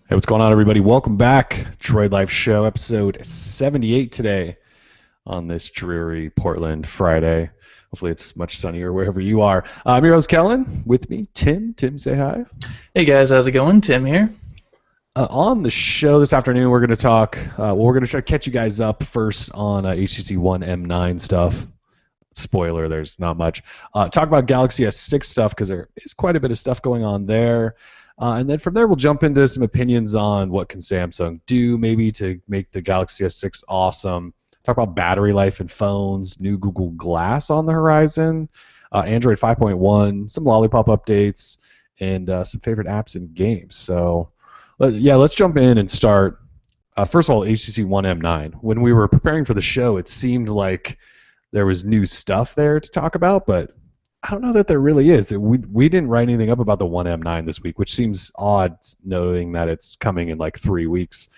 Hey, what's going on, everybody? Welcome back. Droid Life Show, episode 78 today on this dreary Portland Friday. Hopefully, it's much sunnier wherever you are. I'm your host, Kellen. With me, Tim. Tim, say hi. Hey guys, how's it going? Tim here. On the show this afternoon, we're going to talk. We're going to try to catch you guys up first on HTC One M9 stuff. Spoiler, there's not much. Talk about Galaxy S6 stuff because there is quite a bit of stuff going on there. And then from there, we'll jump into some opinions on what can Samsung do maybe to make the Galaxy S6 awesome. Talk about battery life in phones, new Google Glass on the horizon, Android 5.1, some Lollipop updates, and some favorite apps and games. So, yeah, let's jump in and start. First of all, HTC One M9. When we were preparing for the show, it seemed like there was new stuff there to talk about, but I don't know that there really is. We didn't write anything up about the One M9 this week, which seems odd knowing that it's coming in like 3 weeks.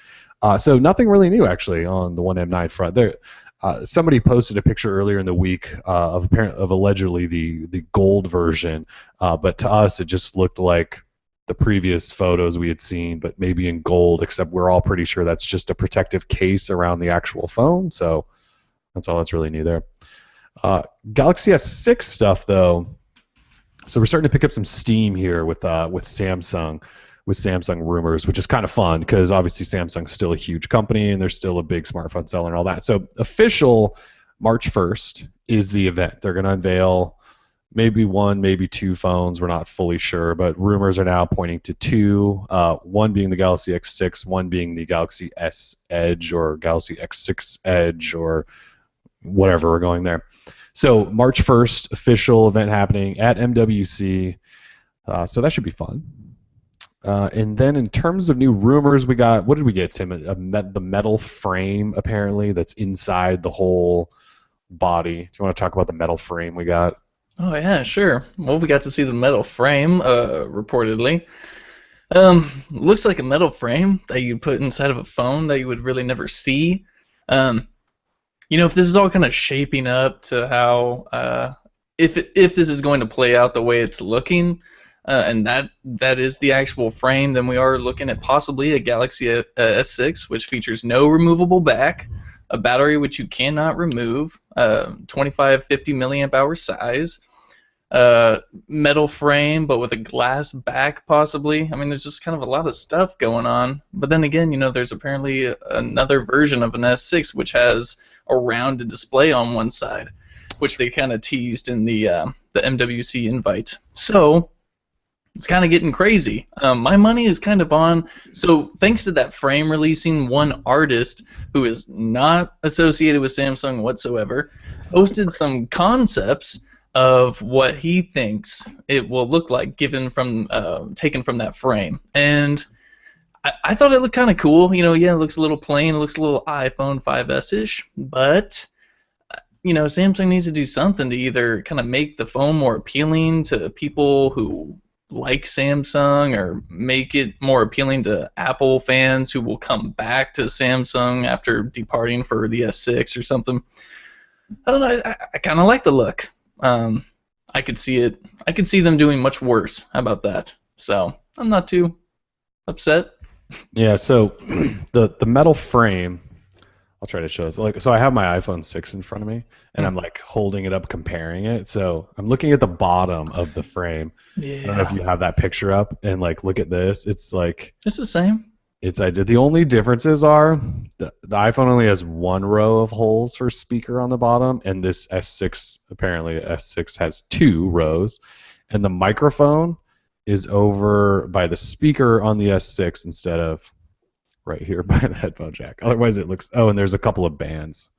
So nothing really new actually on the One M9 front. There, somebody posted a picture earlier in the week of allegedly the gold version, but to us it just looked like the previous photos we had seen, but maybe in gold. Except we're all pretty sure that's just a protective case around the actual phone. So that's all that's really new there. Galaxy S6 stuff, though. So we're starting to pick up some steam here with Samsung, rumors, which is kind of fun because obviously Samsung's still a huge company and they're still a big smartphone seller and all that. So official March 1st is the event. They're going to unveil maybe one, maybe two phones. We're not fully sure, but rumors are now pointing to two. One being the Galaxy X6, one being the Galaxy S Edge or Galaxy X6 Edge or whatever. We're going there. So March 1st, official event happening at MWC. So that should be fun. And then in terms of new rumors, we got, what did we get, Tim? The metal frame, apparently, that's inside the whole body. Do you want to talk about the metal frame we got? Oh yeah, sure. Well, we got to see the metal frame, reportedly. Looks like a metal frame that you put inside of a phone that you would really never see. If this is all kind of shaping up to how, if this is going to play out the way it's looking, and that is the actual frame, then we are looking at possibly a Galaxy S6, which features no removable back, a battery which you cannot remove, 2550 milliamp hour size, metal frame but with a glass back possibly. I mean, there's just kind of a lot of stuff going on. But then again, there's apparently another version of an S6 which has a rounded display on one side, which they kind of teased in the MWC invite. So it's kind of getting crazy. My money is kind of on. So thanks to that frame releasing, one artist who is not associated with Samsung whatsoever posted some concepts of what he thinks it will look like taken from that frame. And I thought it looked kind of cool. Yeah, it looks a little plain. It looks a little iPhone 5S-ish. But, Samsung needs to do something to either kind of make the phone more appealing to people who like Samsung or make it more appealing to Apple fans who will come back to Samsung after departing for the S6 or something. I don't know. I kind of like the look. I could see it. I could see them doing much worse. How about that? So I'm not too upset. Yeah, so the metal frame, I'll try to show this. So I have my iPhone 6 in front of me, and I'm like holding it up, comparing it. So I'm looking at the bottom of the frame. Yeah. I don't know if you have that picture up, and like look at this. It's like it's the same. The only differences are the iPhone only has one row of holes for speaker on the bottom, and this S6 has two rows, and the microphone is over by the speaker on the S6 instead of right here by the headphone jack. Otherwise, it looks. Oh, and there's a couple of bands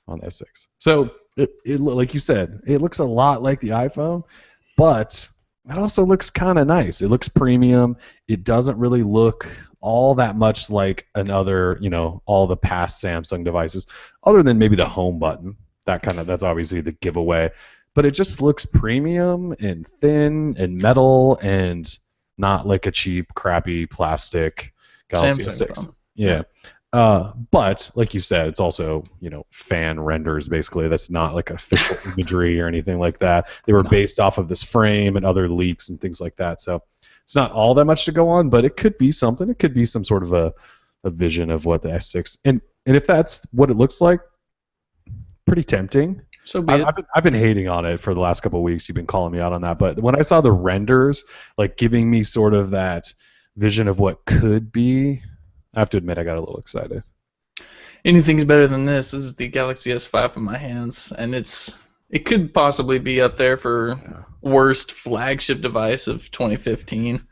on the S6. So it like you said, it looks a lot like the iPhone, but it also looks kind of nice. It looks premium. It doesn't really look all that much like another, all the past Samsung devices, other than maybe the home button. That's obviously the giveaway. But it just looks premium and thin and metal and not like a cheap, crappy plastic Galaxy Samsung S6. phone. Yeah. But like you said, it's also fan renders basically. That's not like official imagery or anything like that. They were based off of this frame and other leaks and things like that. So it's not all that much to go on, but it could be something. It could be some sort of a vision of what the S6, and if that's what it looks like, pretty tempting. So be it. I've been hating on it for the last couple of weeks. You've been calling me out on that, but when I saw the renders, like giving me sort of that vision of what could be, I have to admit I got a little excited. Anything's better than this. This is the Galaxy S5 in my hands, and it could possibly be up there for worst flagship device of 2015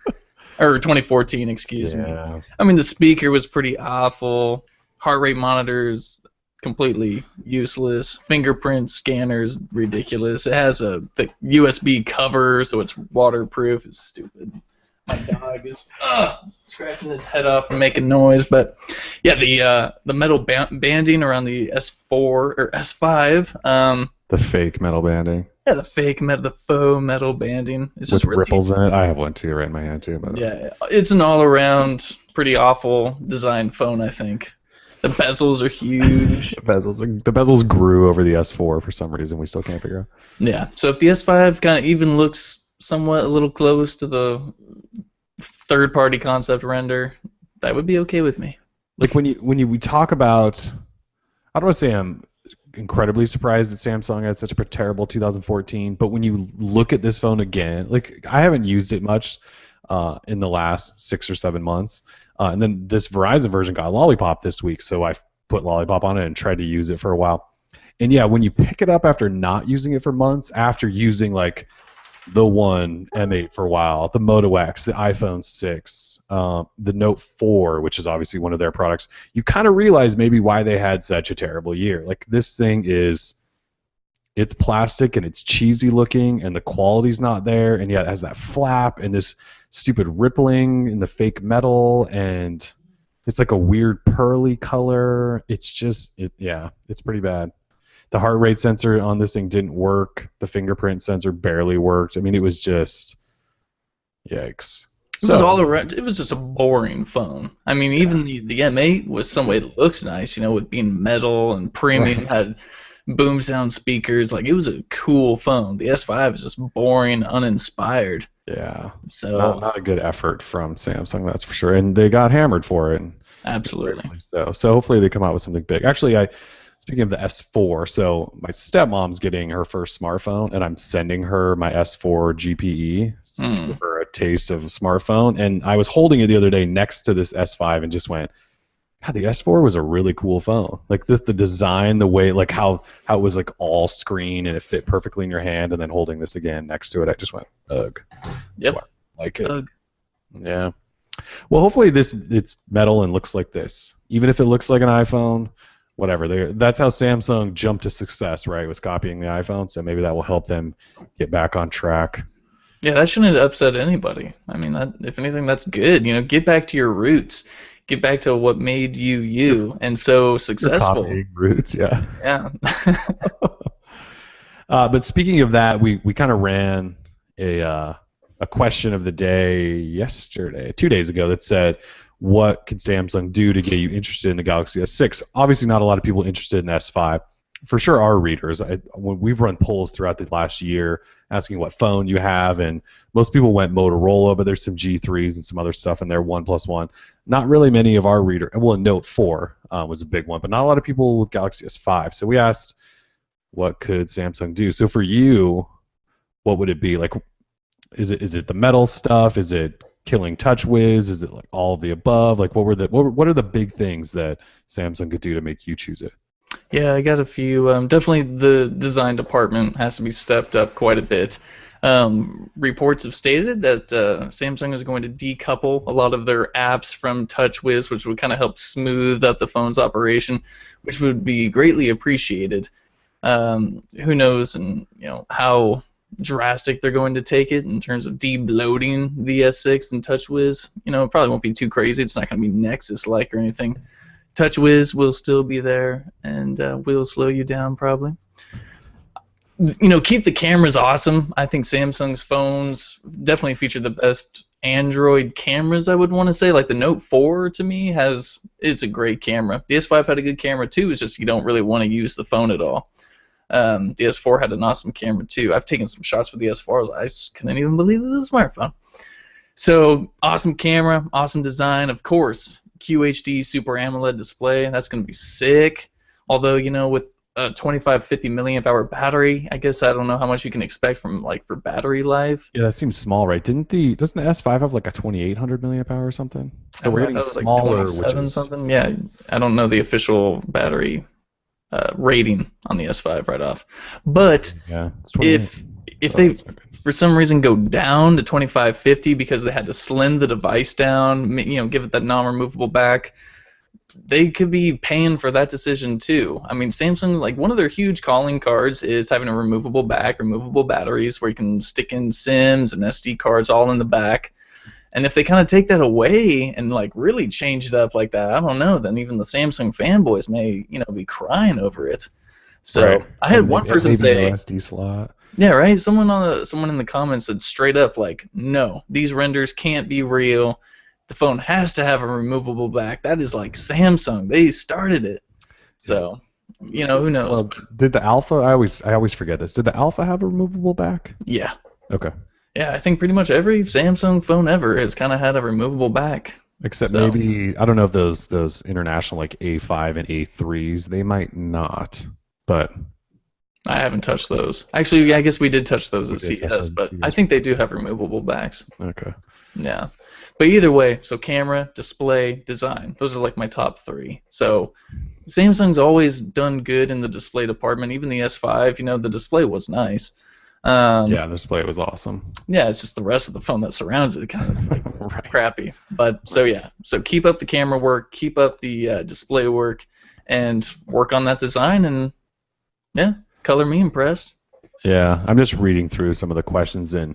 or 2014, excuse me. I mean, the speaker was pretty awful. Heart rate monitors completely useless. Fingerprint scanners ridiculous. It has the USB cover, so it's waterproof. It's stupid. My dog is scratching his head off and making noise. But yeah, the metal banding around the S4 or S5. The fake metal banding. Yeah, the faux metal banding. It's just with ripples in it. I have one too, right in my hand too. But yeah, it's an all-around pretty awful design phone, I think. The bezels are huge. the bezels grew over the S4 for some reason. We still can't figure out. Yeah. So if the S5 kind of even looks somewhat a little close to the third-party concept render, that would be okay with me. Like we talk about, I don't want to say I'm incredibly surprised that Samsung had such a terrible 2014, but when you look at this phone again, like I haven't used it much in the last 6 or 7 months. And then this Verizon version got Lollipop this week, so I put Lollipop on it and tried to use it for a while. And yeah, when you pick it up after not using it for months, after using like the One M8 for a while, the Moto X, the iPhone 6, the Note 4, which is obviously one of their products, you kind of realize maybe why they had such a terrible year. Like this thing it's plastic and it's cheesy looking and the quality's not there, and yet it has that flap and this stupid rippling in the fake metal, and it's like a weird pearly color. It's just it's pretty bad. The heart rate sensor on this thing didn't work. The fingerprint sensor barely worked. I mean, it was just yikes. It was all around. It was just a boring phone. I mean, even the M8 was some way it looks nice, with being metal and premium, had boom sound speakers. Like, it was a cool phone. The S5 is just boring, uninspired. Yeah. So not a good effort from Samsung, that's for sure. And they got hammered for it. Absolutely. So hopefully they come out with something big. Actually, speaking of the S4, so my stepmom's getting her first smartphone, and I'm sending her my S4 GPE just to give her a taste of a smartphone. And I was holding it the other day next to this S5 and just went, God, the S4 was a really cool phone. Like the design, the way, like how it was like all screen and it fit perfectly in your hand, and then holding this again next to it, I just went, ugh. Yep. Like it. Yeah. Well, hopefully it's metal and looks like this. Even if it looks like an iPhone, whatever. That's how Samsung jumped to success, right? Was copying the iPhone, so maybe that will help them get back on track. Yeah, that shouldn't upset anybody. I mean, if anything, that's good. Get back to your roots. Get back to what made you and so successful. Copying roots, yeah. Yeah. But speaking of that, we kind of ran a question of the day yesterday, 2 days ago, that said, what could Samsung do to get you interested in the Galaxy S6? Obviously, not a lot of people interested in the S5. For sure, our readers. We've run polls throughout the last year asking what phone you have, and most people went Motorola, but there's some G3s and some other stuff in there, OnePlus One. Not really many of our readers. Well, Note 4 was a big one, but not a lot of people with Galaxy S5. So we asked, what could Samsung do? So for you, what would it be? Like, is it the metal stuff? Is it killing TouchWiz? Is it like all of the above? Like, what are the big things that Samsung could do to make you choose it? Yeah, I got a few. Definitely the design department has to be stepped up quite a bit. Reports have stated that Samsung is going to decouple a lot of their apps from TouchWiz, which would kind of help smooth up the phone's operation, which would be greatly appreciated. Who knows, and how drastic they're going to take it in terms of de-bloating the S6 and TouchWiz. It probably won't be too crazy. It's not going to be Nexus-like or anything. TouchWiz will still be there and will slow you down probably. Keep the cameras awesome. I think Samsung's phones definitely feature the best Android cameras, I would want to say. Like the Note 4 to me it's a great camera. The S5 had a good camera too. It's just you don't really want to use the phone at all. The S4 had an awesome camera too. I've taken some shots with the S4. I just couldn't even believe it was a smartphone. So awesome camera, awesome design, of course. QHD Super AMOLED display, that's going to be sick. Although, with a 2550 milliamp hour battery, I guess I don't know how much you can expect from for battery life. Yeah, that seems small, right? Doesn't the S5 have like a 2800 milliamp hour or something? So we're I getting thought it was like smaller, which 27 is something. Yeah, I don't know the official battery rating on the S5 right off. But yeah, it's 28. if So they it's okay. for some reason go down to 2550 because they had to slim the device down, give it that non-removable back, they could be paying for that decision too. I mean, Samsung's one of their huge calling cards is having a removable back, removable batteries where you can stick in SIMs and SD cards all in the back. And if they kind of take that away and really change it up like that, I don't know, then even the Samsung fanboys may, be crying over it. So Right. I had And one person maybe say, no SD slot. yeah, right. Someone in the comments said straight up no, these renders can't be real. The phone has to have a removable back. That is Samsung. They started it. So, who knows? Well, did the Alpha? I always forget this. Did the Alpha have a removable back? Yeah. Okay. Yeah, I think pretty much every Samsung phone ever has kind of had a removable back. Except So. maybe I don't know if those international A5 and A3s, they might not. But I haven't touched those. Actually, yeah, I guess we did touch those at did touch CES, those. but I think they do have removable backs. okay. Yeah. But either way, so camera, display, design. Those are my top three. So Samsung's always done good in the display department. Even the S5, the display was nice. Yeah, the display was awesome. Yeah, it's just the rest of the phone that surrounds it kind of Right. crappy. But so yeah, so keep up the camera work, keep up the display work, and work on that design, and yeah, color me impressed. Yeah, I'm just reading through some of the questions and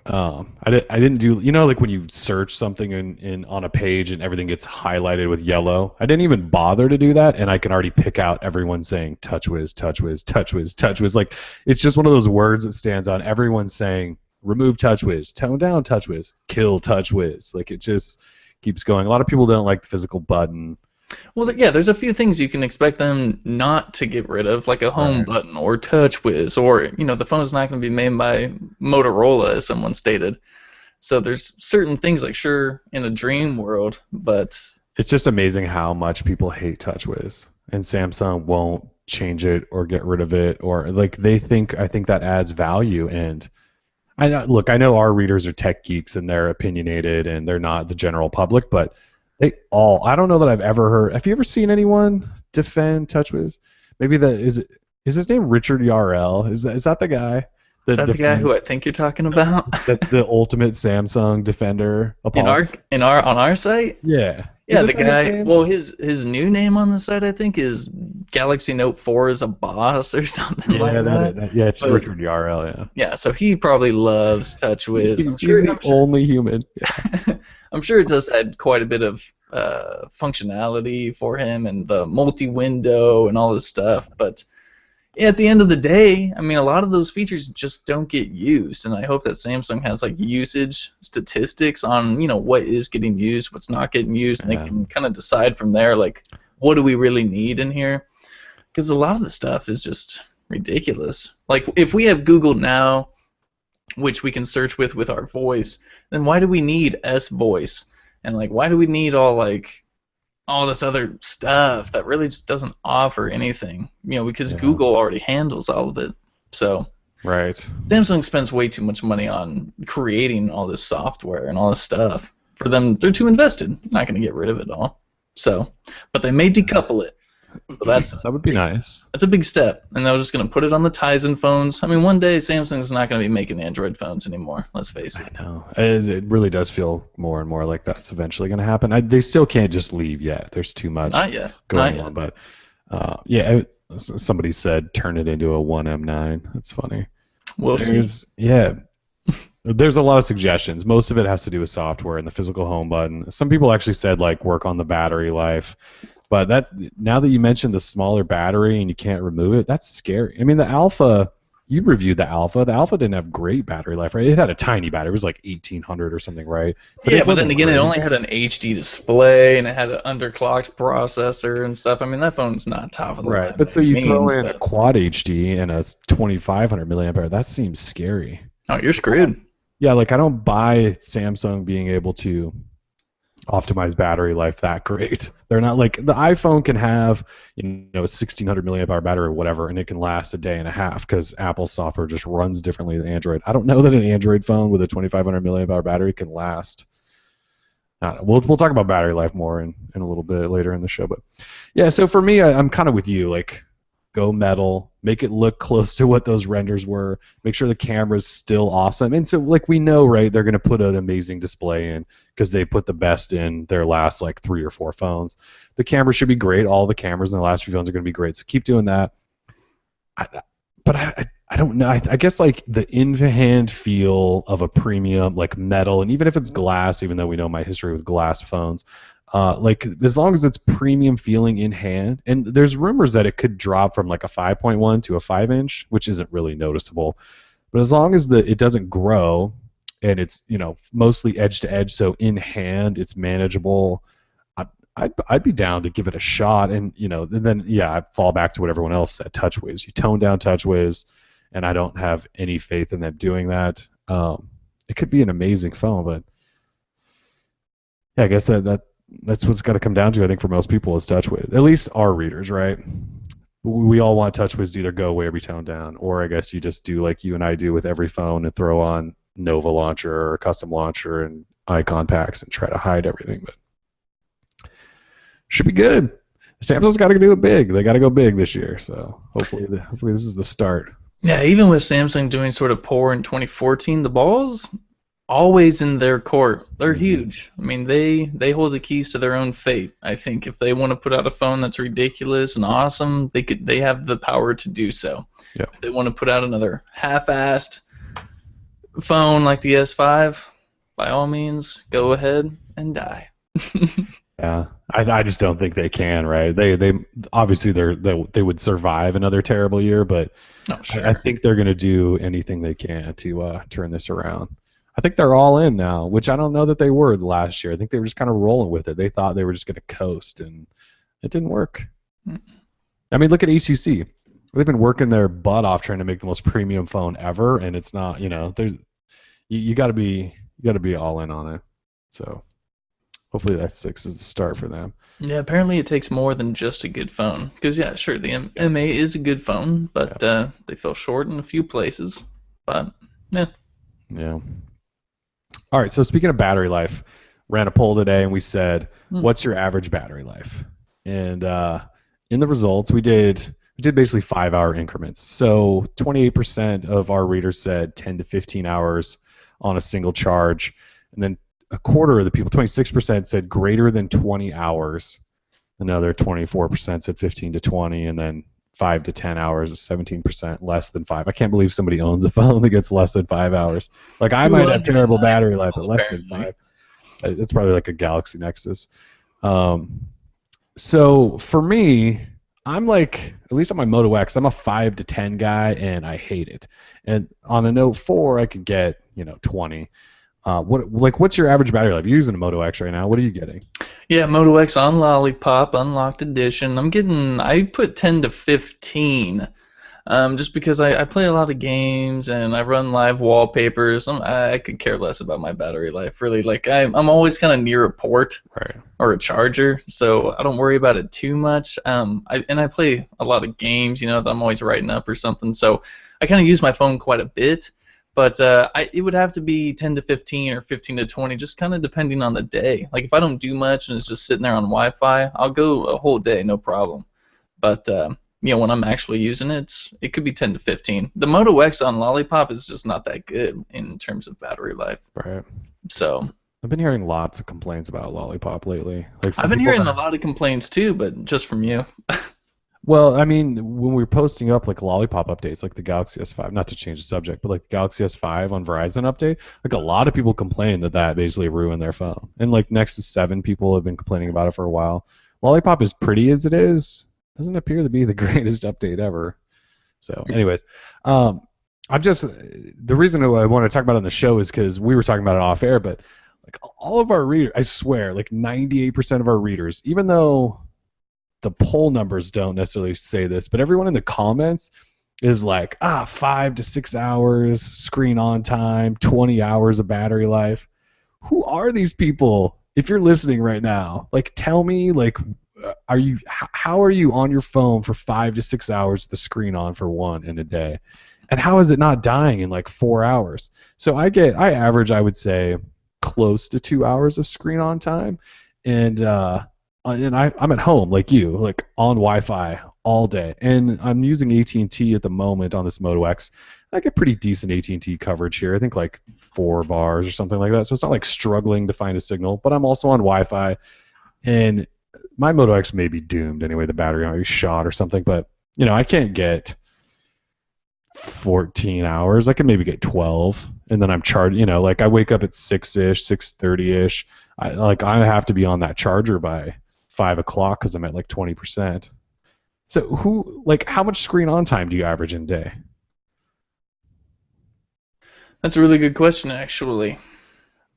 I didn't do when you search something in on a page and everything gets highlighted with yellow. I didn't even bother to do that, and I can already pick out everyone saying TouchWiz, TouchWiz, TouchWiz, TouchWiz. It's just one of those words that stands out. Everyone's saying remove TouchWiz, tone down TouchWiz, kill TouchWiz. It just keeps going. A lot of people don't like the physical button. Well, yeah, there's a few things you can expect them not to get rid of, like a home Right. button or TouchWiz, or the phone's not going to be made by Motorola, as someone stated. So there's certain things sure in a dream world, but It's just amazing how much people hate TouchWiz, and Samsung won't change it or get rid of it, or I think that adds value. And I know our readers are tech geeks and they're opinionated and they're not the general public, but I don't know that I've ever heard. Have you ever seen anyone defend TouchWiz? Maybe is his name Richard Yarrell? Is that the guy? is that the guy who I think you're talking about? That's the ultimate Samsung defender. on our site? Yeah. Yeah, Is the it his guy. name? Well, his new name on the site I think is Galaxy Note 4 is a boss or something like that. Yeah, it's But- Richard Yarrell. Yeah. Yeah, so he probably loves TouchWiz. He's the only human. I'm sure it does add quite a bit of functionality for him and the multi-window and all this stuff. But yeah, at the end of the day, I mean, a lot of those features just don't get used. And I hope that Samsung has usage statistics on what is getting used, what's not getting used, and they can kind of decide from there what do we really need in here? Because a lot of the stuff is just ridiculous. If we have Google Now, which we can search with our voice, then why do we need S voice? And why do we need all this other stuff that really just doesn't offer anything? Because Google already handles all of it. So Right. Samsung spends way too much money on creating all this software and all this stuff. For them, they're too invested. Not going to get rid of it all. So, but they may decouple it. So That would be nice. that's a big step, and they're just going to put it on the Tizen phones. I mean, one day Samsung's not going to be making Android phones anymore. Let's face it. I know. It really does feel more and more like that's eventually going to happen. They still can't just leave yet. There's too much Not yet. going Not on. yet. But somebody said turn it into a One M9. That's funny. We'll see. There's a lot of suggestions. Most of it has to do with software and the physical home button. Some people actually said work on the battery life. But now that you mentioned the smaller battery and you can't remove it, that's scary. I mean, the Alpha, you reviewed the Alpha. The Alpha didn't have great battery life, right? It had a tiny battery. It was 1800 or something, right? But then again, it only had an HD display and it had an underclocked processor and stuff. I mean, that phone's not top of the line. Right. But so you throw in a quad HD and a 2500 milliamp hour, that seems scary. Oh, you're screwed. Yeah, like I don't buy Samsung being able to optimize battery life that great. They're not like the iPhone can have, a 1600 milliamp hour battery or whatever, and it can last a day and a half because Apple software just runs differently than Android. I don't know that an Android phone with a 2500 milliamp hour battery can last. I don't know. We'll talk about battery life more in a little bit later in the show, but yeah. So for me, I'm kind of with you. Like, go metal, make it look close to what those renders were, make sure the camera's still awesome. And so, like, we know, right, they're going to put an amazing display in because they put the best in their last, like, 3 or 4 phones. The camera should be great. All the cameras in the last few phones are going to be great. So keep doing that. I don't know. I guess, like, the in-hand feel of a premium, like, metal, and even if it's glass, even though we know my history with glass phones, like, as long as it's premium feeling in hand, and there's rumors that it could drop from like a 5.1 to a 5-inch, which isn't really noticeable. But as long as it doesn't grow, and it's mostly edge to edge, so in hand it's manageable, I'd be down to give it a shot. And then I fall back to what everyone else said: touchways. You tone down touchways, and I don't have any faith in them doing that. It could be an amazing phone, but yeah, I guess that's what's got to come down to, I think, for most people is touchwiz. At least our readers, right? We all want touchwiz to either go away or be toned down, or I guess you just do like you and I do with every phone and throw on Nova Launcher or Custom Launcher and icon packs and try to hide everything. But should be good. Samsung's got to do it big. They got to go big this year. So hopefully this is the start. Yeah, even with Samsung doing sort of poor in 2014, the ball's always in their court. They're huge. I mean, they hold the keys to their own fate. I think if they want to put out a phone that's ridiculous and awesome, they have the power to do so. Yep. If they want to put out another half-assed phone like the S5, by all means, go ahead and die. Yeah, I just don't think they can. Right? They obviously they would survive another terrible year, but sure. I think they're going to do anything they can to turn this around. I think they're all in now, which I don't know that they were last year. I think they were just kind of rolling with it. They thought they were just going to coast, and it didn't work. I mean, look at HTC. They've been working their butt off trying to make the most premium phone ever, and it's not. There's you got to be all in on it. So hopefully that 6 is the start for them. Yeah, apparently it takes more than just a good phone. Because yeah, sure, the MA is a good phone, but they fell short in a few places. But yeah. Yeah. All right, so speaking of battery life, ran a poll today and we said, what's your average battery life? And in the results, we did basically 5-hour increments. So 28% of our readers said 10 to 15 hours on a single charge. And then a quarter of the people, 26%, said greater than 20 hours. Another 24% said 15 to 20, and then 5 to 10 hours is 17% less than 5. I can't believe somebody owns a phone that gets less than 5 hours. Like, I might have terrible battery life, but less than 5. It's probably like a Galaxy Nexus. So for me, I'm like, at least on my Moto X, I'm a 5 to 10 guy, and I hate it. And on a Note 4, I could get 20. What's your average battery life? You're using a Moto X right now. What are you getting? Yeah, Moto X on Lollipop, unlocked edition. I put 10 to 15, just because I play a lot of games and I run live wallpapers. I could care less about my battery life, really. Like, I'm always kind of near a port or a charger, so I don't worry about it too much. I play a lot of games, that I'm always writing up or something, so I kind of use my phone quite a bit. But it would have to be 10 to 15 or 15 to 20, just kind of depending on the day. Like, if I don't do much and it's just sitting there on Wi-Fi, I'll go a whole day, no problem. But, when I'm actually using it, it could be 10 to 15. The Moto X on Lollipop is just not that good in terms of battery life. Right. So I've been hearing lots of complaints about Lollipop lately. I've been hearing a lot of complaints, too, but just from you. Well, I mean, when we're posting up like Lollipop updates, like the Galaxy S5, not to change the subject, but like the Galaxy S5 on Verizon update, like a lot of people complain that basically ruined their phone. And like Nexus 7 people have been complaining about it for a while. Lollipop, as pretty as it is, doesn't appear to be the greatest update ever. So, anyways, the reason I want to talk about it on the show is because we were talking about it off air, but like all of our readers, I swear, like 98% of our readers, even though the poll numbers don't necessarily say this, but everyone in the comments is like 5 to 6 hours screen on time, 20 hours of battery life. Who are these people? If you're listening right now, like tell me, like, how are you on your phone for 5 to 6 hours with the screen on for one in a day, and how is it not dying in like 4 hours? So I average, I would say, close to 2 hours of screen on time, and I'm at home like you, like on Wi-Fi all day, and I'm using AT&T at the moment on this Moto X. I get pretty decent AT&T coverage here. I think like 4 bars or something like that. So it's not like struggling to find a signal, but I'm also on Wi-Fi, and my Moto X may be doomed anyway. The battery might be shot or something, but I can't get 14 hours. I can maybe get 12, and then I'm charged. Like I wake up at 6-ish, 6:30-ish. I have to be on that charger by 5 o'clock because I'm at like 20%. So how much screen on time do you average in a day? That's a really good question, actually.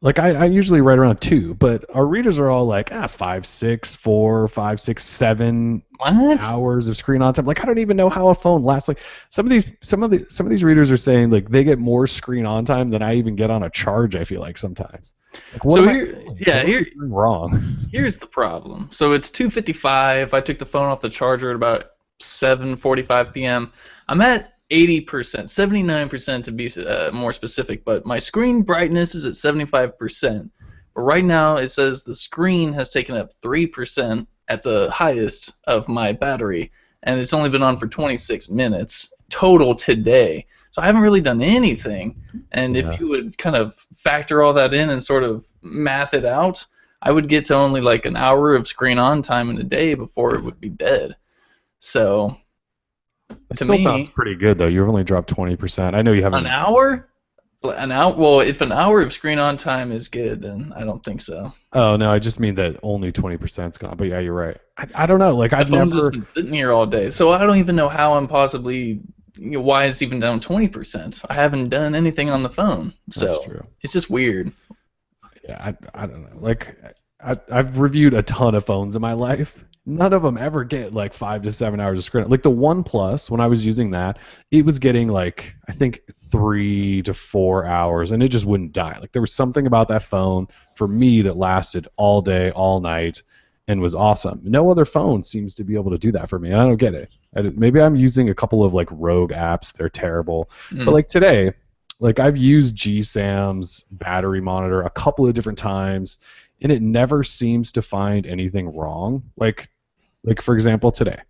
Like I usually right around 2, but our readers are all like 5, 6, 4, 5, 6, 7 What? hours of screen on time. Like I don't even know how a phone lasts. Like some of these readers are saying like they get more screen on time than I even get on a charge. I feel like sometimes. Like, what So am I here, doing? yeah, What am I doing wrong? here's the problem. So it's 2:55. I took the phone off the charger at about 7:45 p.m. I'm at 80%, 79% to be more specific, but my screen brightness is at 75%. But right now it says the screen has taken up 3% at the highest of my battery, and it's only been on for 26 minutes total today. So I haven't really done anything. And Yeah. if you would kind of factor all that in and sort of math it out, I would get to only like an hour of screen on time in a day before it would be dead. So It to still sounds me, pretty good though. You've only dropped 20%. I know you an haven't. hour? An hour? Well, if an hour of screen on time is good, then I don't think so. Oh no, I just mean that only 20%'s gone. But yeah, you're right. I don't know. Like The I've phone's just never. been sitting here all day, so I don't even know how I'm possibly. Why it's even down 20%? I haven't done anything on the phone, That's so true. it's just weird. Yeah, I don't know. Like I've reviewed a ton of phones in my life. None of them ever get like 5 to 7 hours of screen. Like the OnePlus, when I was using that, it was getting like I think 3 to 4 hours, and it just wouldn't die. Like there was something about that phone for me that lasted all day, all night, and was awesome. No other phone seems to be able to do that for me. I don't get it. Maybe I'm using a couple of like rogue apps. They're terrible. But Mm. like today, like I've used GSAM's battery monitor a couple of different times, and it never seems to find anything wrong. Like for example, today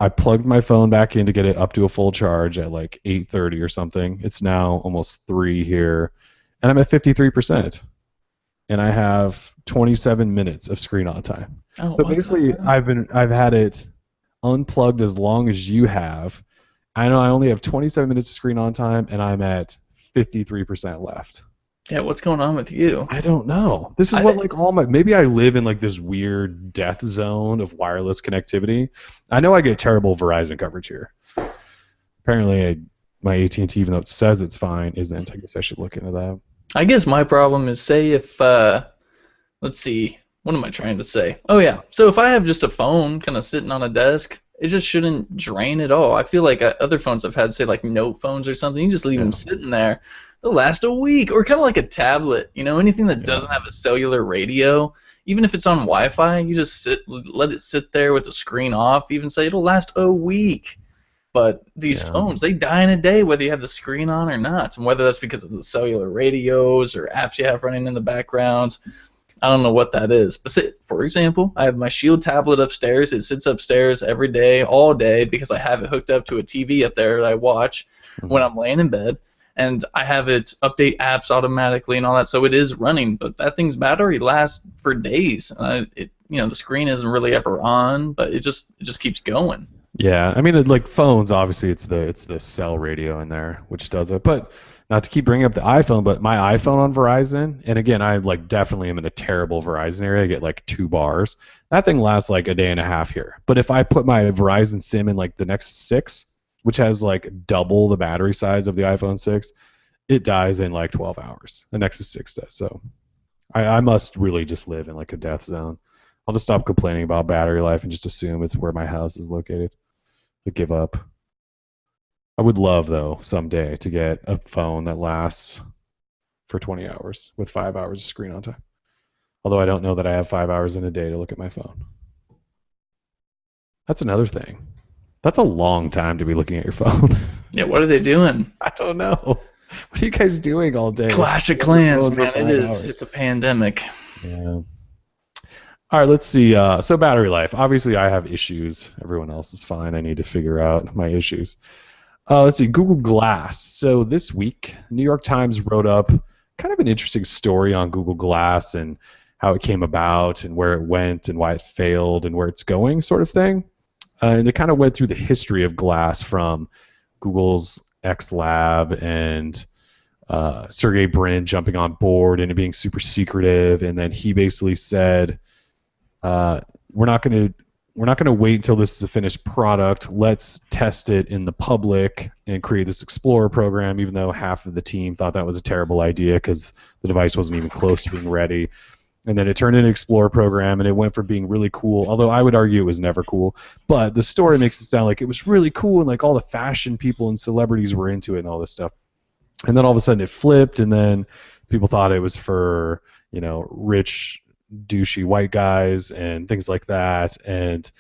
I plugged my phone back in to get it up to a full charge at like 8:30 or something. It's now almost 3 here, and I'm at 53%, and I have 27 minutes of screen on time. Oh, So what the basically, hell? I've had it unplugged as long as you have. I know I only have 27 minutes of screen on time, and I'm at 53% left. Yeah, what's going on with you? I don't know. This is what I like all my maybe I live in like this weird death zone of wireless connectivity. I know I get terrible Verizon coverage here. Apparently, my AT&T, even though it says it's fine, isn't. I guess I should look into that. I guess my problem is, say if let's see, what am I trying to say? Oh yeah, so if I have just a phone kind of sitting on a desk, it just shouldn't drain at all. I feel like other phones I've had, say like note phones or something, you just leave Yeah, them sitting there, they'll last a week. Or kind of like a tablet, anything that yeah, doesn't have a cellular radio, even if it's on Wi-Fi, you just let it sit there with the screen off. Even say it'll last a week. But these yeah. phones, they die in a day whether you have the screen on or not. And whether that's because of the cellular radios or apps you have running in the background, I don't know what that is. But say, for example, I have my Shield tablet upstairs. It sits upstairs every day, all day, because I have it hooked up to a TV up there that I watch when Mhm. I'm laying in bed. And I have it update apps automatically and all that, so it is running. But that thing's battery lasts for days. The screen isn't really ever on, but it just keeps going. Yeah, I mean, like phones, obviously, it's the cell radio in there which does it. But not to keep bringing up the iPhone, but my iPhone on Verizon, and again, I like definitely am in a terrible Verizon area. I get like 2 bars. That thing lasts like a day and a half here. But if I put my Verizon SIM in like the next 6, which has like double the battery size of the iPhone 6, it dies in like 12 hours. The Nexus 6 does. So I must really just live in like a death zone. I'll just stop complaining about battery life and just assume it's where my house is located. To give up. I would love though someday to get a phone that lasts for 20 hours with 5 hours of screen on time. Although I don't know that I have 5 hours in a day to look at my phone. That's another thing. That's a long time to be looking at your phone. Yeah, what are they doing? I don't know. What are you guys doing all day? Clash of Clans, man. It is. It's a pandemic. Yeah. All right, let's see. So battery life. Obviously, I have issues. Everyone else is fine. I need to figure out my issues. Let's see. Google Glass. So this week, New York Times wrote up kind of an interesting story on Google Glass and how it came about and where it went and why it failed and where it's going, sort of thing. And they kind of went through the history of Glass from Google's X Lab and Sergey Brin jumping on board and it being super secretive, and then he basically said, "We're not going to wait until this is a finished product. Let's test it in the public and create this Explorer program." Even though half of the team thought that was a terrible idea because the device wasn't even close to being ready. And then it turned into an Explorer program, and it went from being really cool, although I would argue it was never cool. But the story makes it sound like it was really cool, and like all the fashion people and celebrities were into it and all this stuff. And then all of a sudden it flipped, and then people thought it was for, rich, douchey white guys and things like that. And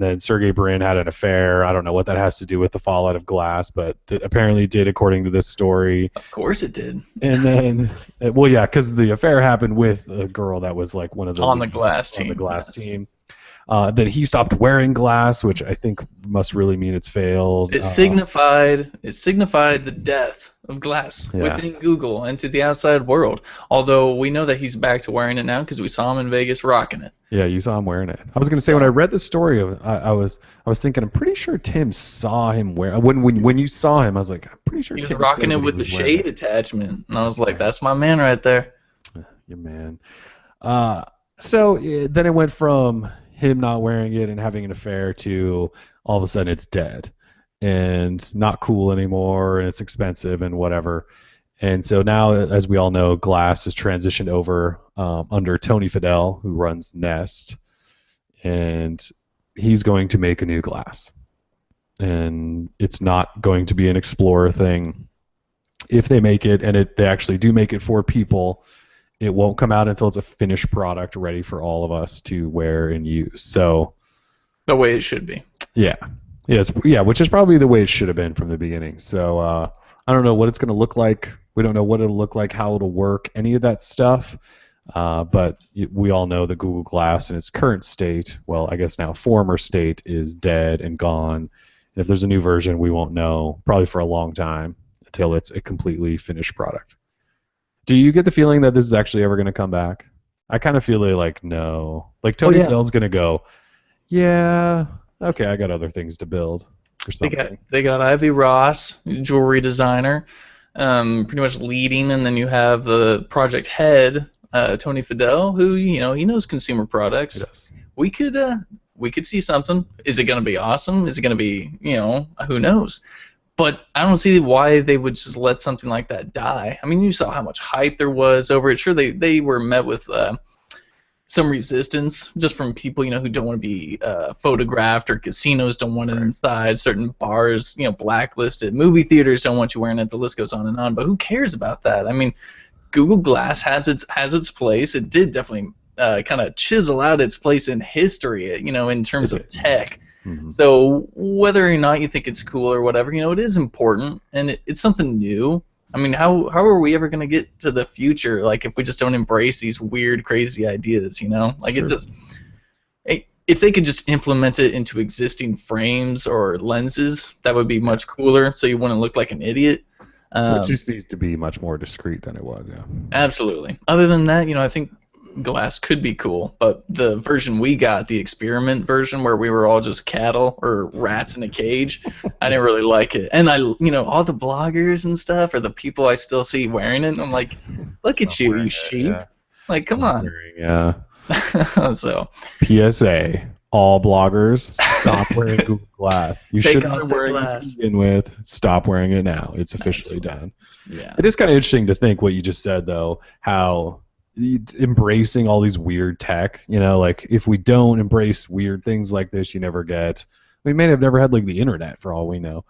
then Sergey Brin had an affair. I don't know what that has to do with the fallout of Glass, but apparently it did, according to this story. Of course it did. And then, well, yeah, because the affair happened with a girl that was like one of the on the Glass team. On the Glass team. Then he stopped wearing Glass, which I think must really mean it's failed. It signified the death of Glass within Google and to the outside world. Although we know that he's back to wearing it now because we saw him in Vegas rocking it. Yeah, you saw him wearing it. I was going to say, when I read the story, I was thinking, I'm pretty sure Tim saw him wear. When you saw him, I was like, I'm pretty sure he was Tim rocking it with the shade attachment, and I was like, that's my man right there. Your man. So then it went from him not wearing it and having an affair to all of a sudden it's dead and not cool anymore, and it's expensive and whatever. And so now, as we all know, Glass has transitioned over under Tony Fadell, who runs Nest, and he's going to make a new Glass. And it's not going to be an Explorer thing. If they make it, and they actually do make it for people, it won't come out until it's a finished product ready for all of us to wear and use. So the way it should be. Yeah. Yeah, which is probably the way it should have been from the beginning. So I don't know what it's going to look like. We don't know what it'll look like, how it'll work, any of that stuff. But we all know that Google Glass in its current state, well, I guess now former state, is dead and gone. And if there's a new version, we won't know probably for a long time until it's a completely finished product. Do you get the feeling that this is actually ever going to come back? I kind of feel like no. Like Tony Fadell's going to go, yeah, okay, I got other things to build or something. They got Ivy Ross, jewelry designer, pretty much leading, and then you have the project head, Tony Fadell, who he knows consumer products. Yes. We could see something. Is it going to be awesome? Is it going to be who knows? But I don't see why they would just let something like that die. I mean, you saw how much hype there was over it. Sure, they were met with some resistance just from people who don't want to be photographed, or casinos don't want it inside, certain bars blacklisted, movie theaters don't want you wearing it, the list goes on and on. But who cares about that? I mean, Google Glass has its place. It did definitely kind of chisel out its place in history, in terms of tech. Mm-hmm. So whether or not you think it's cool or whatever, it is important, and it's something new. I mean, how are we ever going to get to the future, if we just don't embrace these weird, crazy ideas, It just, if they could just implement it into existing frames or lenses, that would be much cooler, so you wouldn't look like an idiot. It just needs to be much more discreet than it was, yeah. Absolutely. Other than that, I think Glass could be cool, but the version we got, the experiment version where we were all just cattle or rats in a cage, I didn't really like it. And all the bloggers and stuff, or the people I still see wearing it, I'm like, look at you, you sheep. Yeah. Come on. Yeah. So PSA, all bloggers, stop wearing Google Glass. You shouldn't be wearing it to begin with. Stop wearing it now. It's officially done. Yeah. It is kind of interesting to think what you just said, though, how embracing all these weird tech, if we don't embrace weird things like this, you never get. We may have never had the internet for all we know.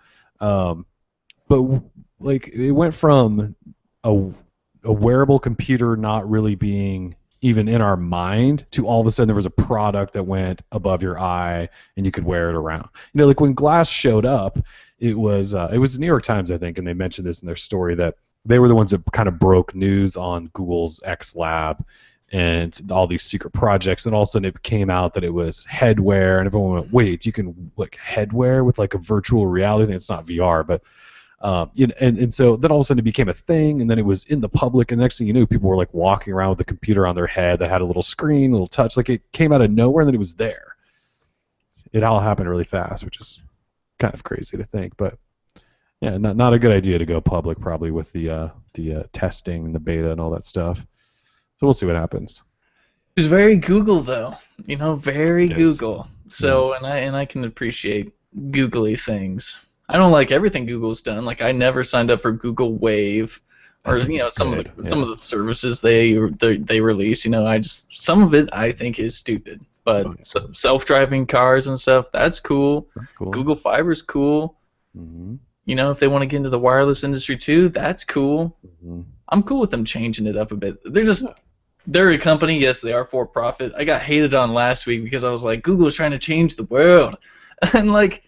but like it went from a wearable computer not really being even in our mind to all of a sudden there was a product that went above your eye and you could wear it around. You know, like when Glass showed up, it was the New York Times, I think, and they mentioned this in their story that they were the ones that kind of broke news on Google's X Lab and all these secret projects, and all of a sudden it came out that it was headwear, and everyone went, "Wait, you can like headwear with like a virtual reality thing? It's not VR, but." You know, and so then all of a sudden it became a thing, and then it was in the public, and the next thing you knew, people were like walking around with a computer on their head that had a little screen, a little touch, like it came out of nowhere, and then it was there. It all happened really fast, which is kind of crazy to think, but yeah, not a good idea to go public probably with the testing and the beta and all that stuff. So we'll see what happens. It was very Google though, you know, very It is. Google. So and I can appreciate googly things. I don't like everything Google's done. Like I never signed up for Google Wave, or you know some Good, of the services they release. You know, some of it I think is stupid. But self-driving cars and stuff, that's cool. That's cool. Google Fiber's cool. Mm-hmm. You know, if they want to get into the wireless industry too, that's cool. Mm-hmm. I'm cool with them changing it up a bit. They're a company, yes, they are for profit. I got hated on last week because I was like, Google's trying to change the world. And like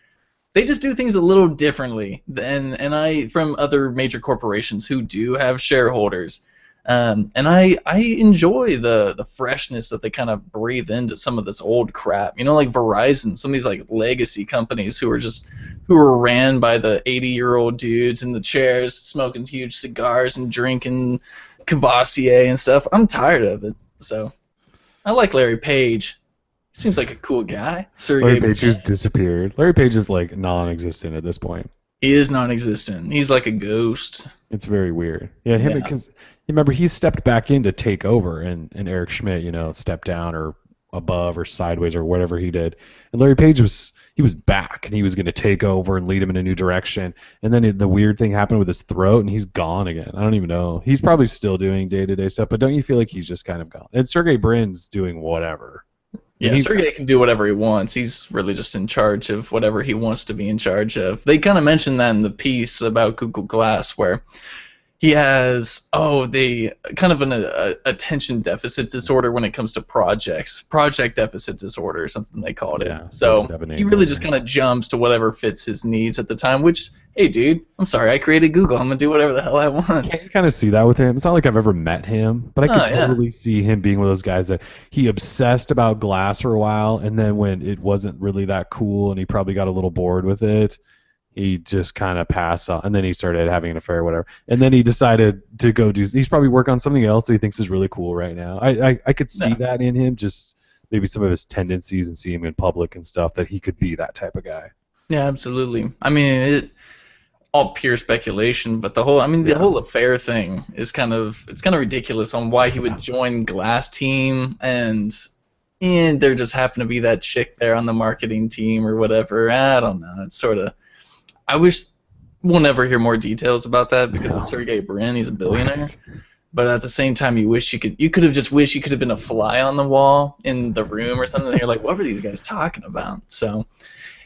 they just do things a little differently and I from other major corporations who do have shareholders. And I enjoy the freshness that they kind of breathe into some of this old crap. You know, like Verizon, some of these like legacy companies who are ran by the 80-year-old dudes in the chairs smoking huge cigars and drinking Cavassier and stuff. I'm tired of it. So I like Larry Page. Seems like a cool guy. Larry Page just disappeared. Larry Page is like non-existent at this point. He is non-existent. He's like a ghost. It's very weird. Yeah, because remember he stepped back in to take over, and Eric Schmidt, you know, stepped down or above or sideways or whatever he did. And Larry Page was back, and he was going to take over and lead him in a new direction. And then the weird thing happened with his throat, and he's gone again. I don't even know. He's probably still doing day-to-day stuff, but don't you feel like he's just kind of gone? And Sergey Brin's doing whatever. Yeah, Sergey can do whatever he wants. He's really just in charge of whatever he wants to be in charge of. They kind of mentioned that in the piece about Google Glass, where he has the kind of an attention deficit disorder when it comes to projects. Project deficit disorder or something they called it. So he really just kind of jumps to whatever fits his needs at the time, which, hey, dude, I'm sorry, I created Google. I'm going to do whatever the hell I want. Yeah, you kind of see that with him. It's not like I've ever met him, but I could totally see him being one of those guys that he obsessed about Glass for a while, and then when it wasn't really that cool and he probably got a little bored with it, he just kind of passed on, and then he started having an affair or whatever. And then he decided to go he's probably working on something else that he thinks is really cool right now. I could see that in him, just maybe some of his tendencies and see him in public and stuff, that he could be that type of guy. Yeah, absolutely. I mean, all pure speculation, but the whole affair thing is kind of ridiculous on why he would join Glass team, and there just happened to be that chick there on the marketing team or whatever. I don't know. It's sort of, I wish we'll never hear more details about that because it's Sergey Brin. He's a billionaire. Right. But at the same time, you could have just wished you could have been a fly on the wall in the room or something. And you're like, what were these guys talking about? So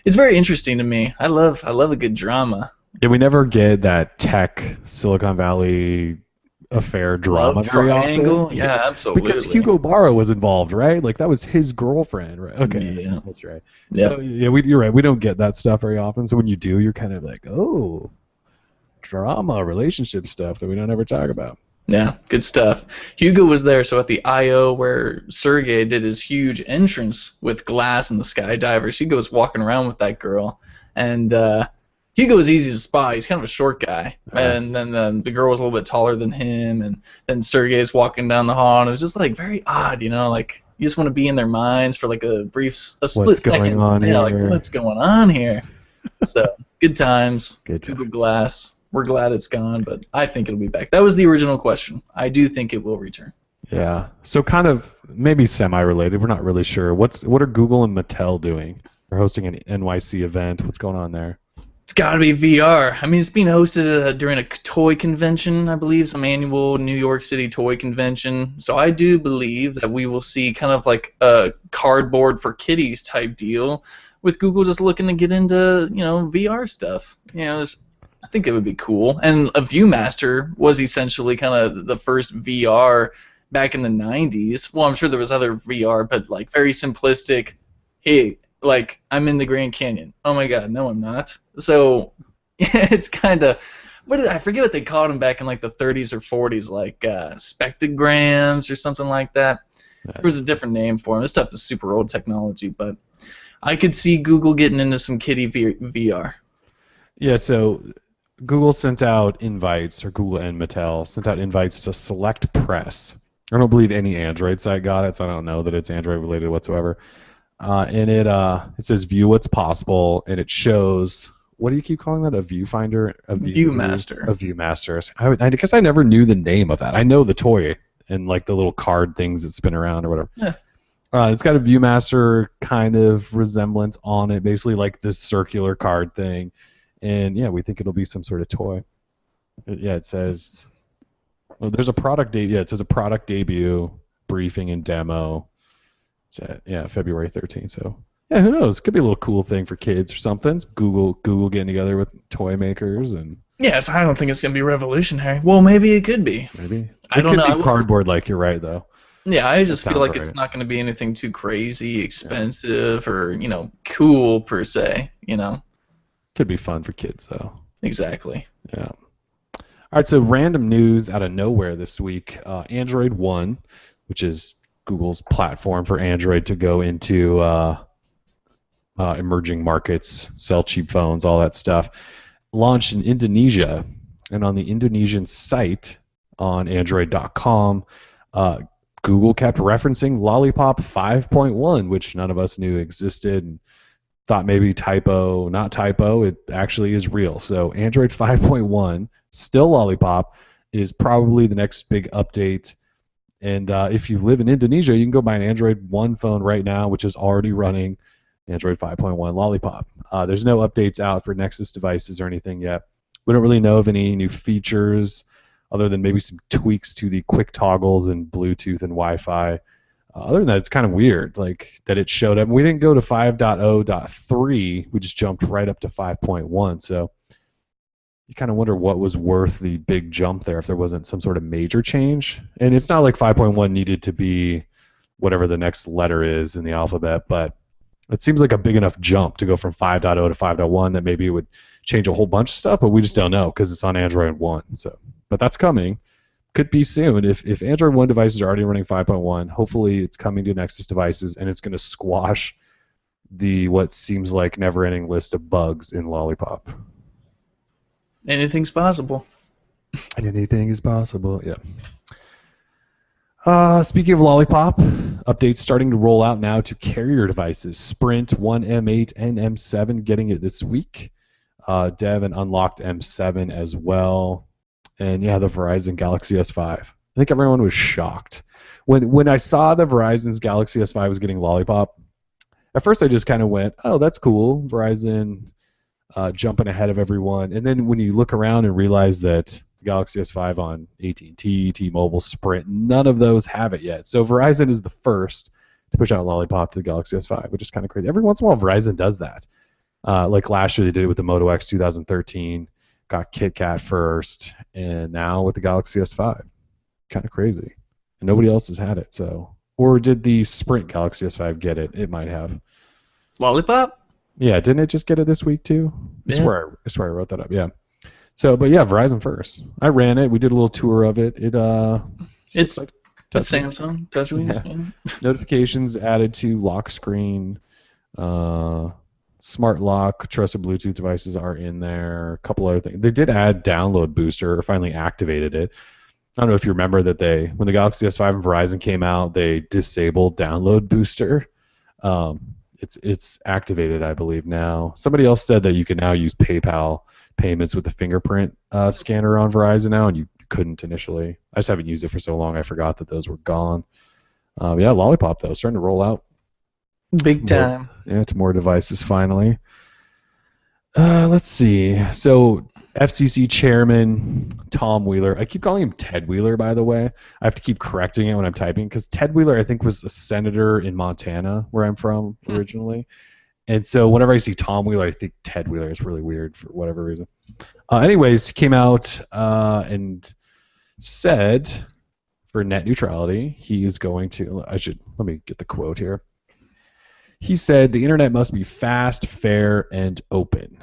it's very interesting to me. I love a good drama. Yeah, we never get that tech Silicon Valley affair drama. Love triangle? Yeah, absolutely. Because Hugo Barra was involved, right? Like that was his girlfriend, right? Okay, yeah, that's right. Yeah. So you're right. We don't get that stuff very often. So when you do, you're kind of like, oh, drama, relationship stuff that we don't ever talk about. Yeah, good stuff. Hugo was there, so at the I.O. where Sergey did his huge entrance with Glass and the skydivers, Hugo was walking around with that girl, and Hugo was easy to spot. He's kind of a short guy, and then the girl was a little bit taller than him, and then Sergey's walking down the hall, and it was just like very odd, you know, like you just want to be in their minds for like a split second. Like what's going on here? So good times. Google Glass. We're glad it's gone, but I think it'll be back. That was the original question. I do think it will return. Yeah. So kind of maybe semi-related. We're not really sure. What are Google and Mattel doing? They're hosting an NYC event. What's going on there? It's got to be VR. I mean, it's being hosted during a toy convention, I believe, some annual New York City toy convention. So I do believe that we will see kind of like a cardboard for kiddies type deal with Google just looking to get into, VR stuff. I think it would be cool. And a ViewMaster was essentially kind of the first VR back in the 90s. Well, I'm sure there was other VR, but like very simplistic. Hey, like I'm in the Grand Canyon. Oh my God, no, I'm not. So it's kind of I forget what they called them back in like the 30s or 40s, like spectrograms or something like that. There was a different name for them. This stuff is super old technology, but I could see Google getting into some kitty VR. Yeah, so Google sent out invites, or Google and Mattel sent out invites to select press. I don't believe any Android site got it, so I don't know that it's Android related whatsoever. And it says view what's possible, and it shows, what do you keep calling that? A viewfinder? ViewMaster. A ViewMaster. I guess I never knew the name of that. I know the toy and like the little card things that spin around or whatever. Yeah. It's got a ViewMaster kind of resemblance on it, basically like this circular card thing. And yeah, we think it'll be some sort of toy. Yeah, it says, well, there's a product debut. Yeah, it says a product debut, briefing, and demo. It's at, February 13th. So yeah, who knows? Could be a little cool thing for kids or something. It's Google getting together with toy makers and. Yes, I don't think it's gonna be revolutionary. Well, maybe it could be. Maybe. I don't know. It could be cardboard, like you're right though. Yeah, I just feel like it's not going to be anything too crazy, expensive, or cool per se. Could be fun for kids though. Exactly. Yeah. All right, so random news out of nowhere this week. Android One, which is Google's platform for Android to go into emerging markets, sell cheap phones, all that stuff, launched in Indonesia, and on the Indonesian site on Android.com. Google kept referencing Lollipop 5.1, which none of us knew existed, and thought maybe typo, not typo. It actually is real. So Android 5.1, still Lollipop, is probably the next big update. And if you live in Indonesia, you can go buy an Android One phone right now, which is already running Android 5.1 Lollipop. There's no updates out for Nexus devices or anything yet. We don't really know of any new features, other than maybe some tweaks to the quick toggles and Bluetooth and Wi-Fi. Other than that, it's kind of weird, like that it showed up. We didn't go to 5.0.3. We just jumped right up to 5.1. So you kind of wonder what was worth the big jump there if there wasn't some sort of major change. And it's not like 5.1 needed to be whatever the next letter is in the alphabet, but it seems like a big enough jump to go from 5.0 to 5.1 that maybe it would change a whole bunch of stuff, but we just don't know because it's on Android One. So, but that's coming. Could be soon. If Android One devices are already running 5.1, hopefully it's coming to Nexus devices and it's going to squash the what seems like never-ending list of bugs in Lollipop. Anything's possible. Anything is possible. Yeah. Speaking of Lollipop, updates starting to roll out now to carrier devices. Sprint, One M8, and M7 getting it this week. Dev and unlocked M7 as well. And yeah, the Verizon Galaxy S5. I think everyone was shocked. When I saw the Verizon's Galaxy S5 was getting Lollipop, at first I just kind of went, oh, that's cool. Verizon jumping ahead of everyone. And then when you look around and realize that Galaxy S5 on AT&T, T-Mobile, Sprint, none of those have it yet. So Verizon is the first to push out Lollipop to the Galaxy S5, which is kind of crazy. Every once in a while, Verizon does that. Like last year, they did it with the Moto X 2013, got KitKat first, and now with the Galaxy S5. Kind of crazy. And nobody else has had it. So, or did the Sprint Galaxy S5 get it? It might have. Lollipop? Yeah, didn't it just get it this week too? Yeah. I swear I wrote that up. Yeah. So, but yeah, Verizon first. I ran it. We did a little tour of it. It's like Samsung touchscreen. Yeah. Notifications added to lock screen. Smart lock, trusted Bluetooth devices are in there. A couple other things. They did add download booster, or finally activated it. I don't know if you remember that when the Galaxy S5 and Verizon came out, they disabled download booster. It's activated, I believe, now. Somebody else said that you can now use PayPal payments with the fingerprint scanner on Verizon now, and you couldn't initially. I just haven't used it for so long, I forgot that those were gone. Yeah, Lollipop, though, starting to roll out. Big time. To more devices, finally. Let's see. So, FCC Chairman Tom Wheeler. I keep calling him Ted Wheeler, by the way. I have to keep correcting it when I'm typing, because Ted Wheeler, I think, was a senator in Montana, where I'm from originally. And so whenever I see Tom Wheeler, I think Ted Wheeler is really weird for whatever reason. Anyways, he came out and said for net neutrality, he is going to. Let me get the quote here. He said the internet must be fast, fair, and open.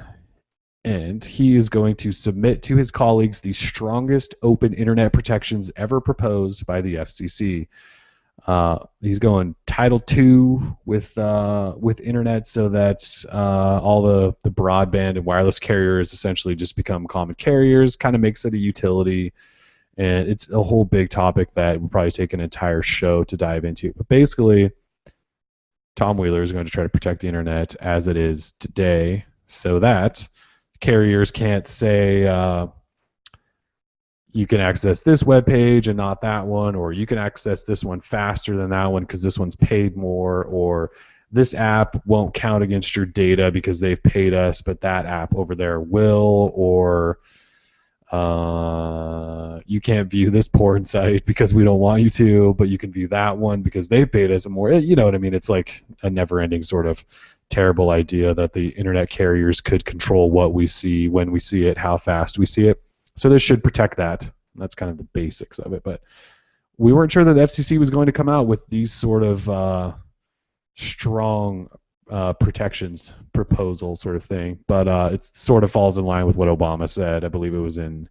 And he is going to submit to his colleagues the strongest open internet protections ever proposed by the FCC. He's going Title II with internet, so that all the broadband and wireless carriers essentially just become common carriers. Kind of makes it a utility, and it's a whole big topic that would probably take an entire show to dive into. But basically, Tom Wheeler is going to try to protect the internet as it is today, so that carriers can't say you can access this web page and not that one, or you can access this one faster than that one because this one's paid more, or this app won't count against your data because they've paid us, but that app over there will, or you can't view this porn site because we don't want you to, but you can view that one because they've paid us more. You know what I mean? It's like a never-ending sort of terrible idea that the internet carriers could control what we see, when we see it, how fast we see it. So this should protect that. That's kind of the basics of it. But we weren't sure that the FCC was going to come out with these sort of strong protections proposal sort of thing. But it sort of falls in line with what Obama said. I believe it was is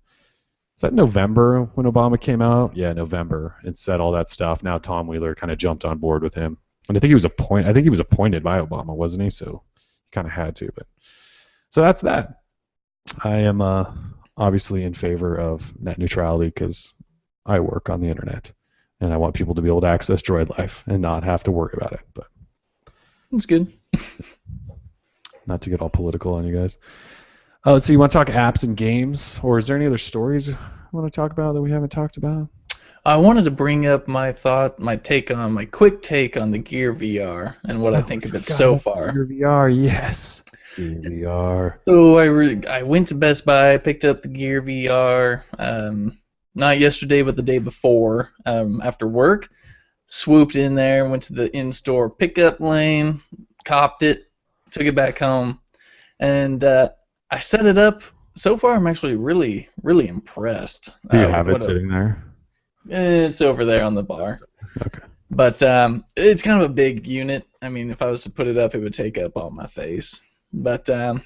that November when Obama came out? Yeah, November, and said all that stuff. Now Tom Wheeler kind of jumped on board with him. And I think he was appointed by Obama, wasn't he? So he kind of had to. But so that's that. I am obviously in favor of net neutrality because I work on the internet and I want people to be able to access Droid Life and not have to worry about it. But that's good. Not to get all political on you guys. So you want to talk apps and games, or is there any other stories you want to talk about that we haven't talked about? I wanted to bring up my quick take on the Gear VR and what I think of it so far. Gear VR, yes. Gear VR. So I went to Best Buy, picked up the Gear VR, not yesterday, but the day before, after work. Swooped in there, went to the in-store pickup lane, copped it, took it back home, and I set it up. So far, I'm actually really, really impressed. Do you have it sitting there? It's over there on the bar. Okay. But it's kind of a big unit. I mean, if I was to put it up, it would take up all my face. But yeah,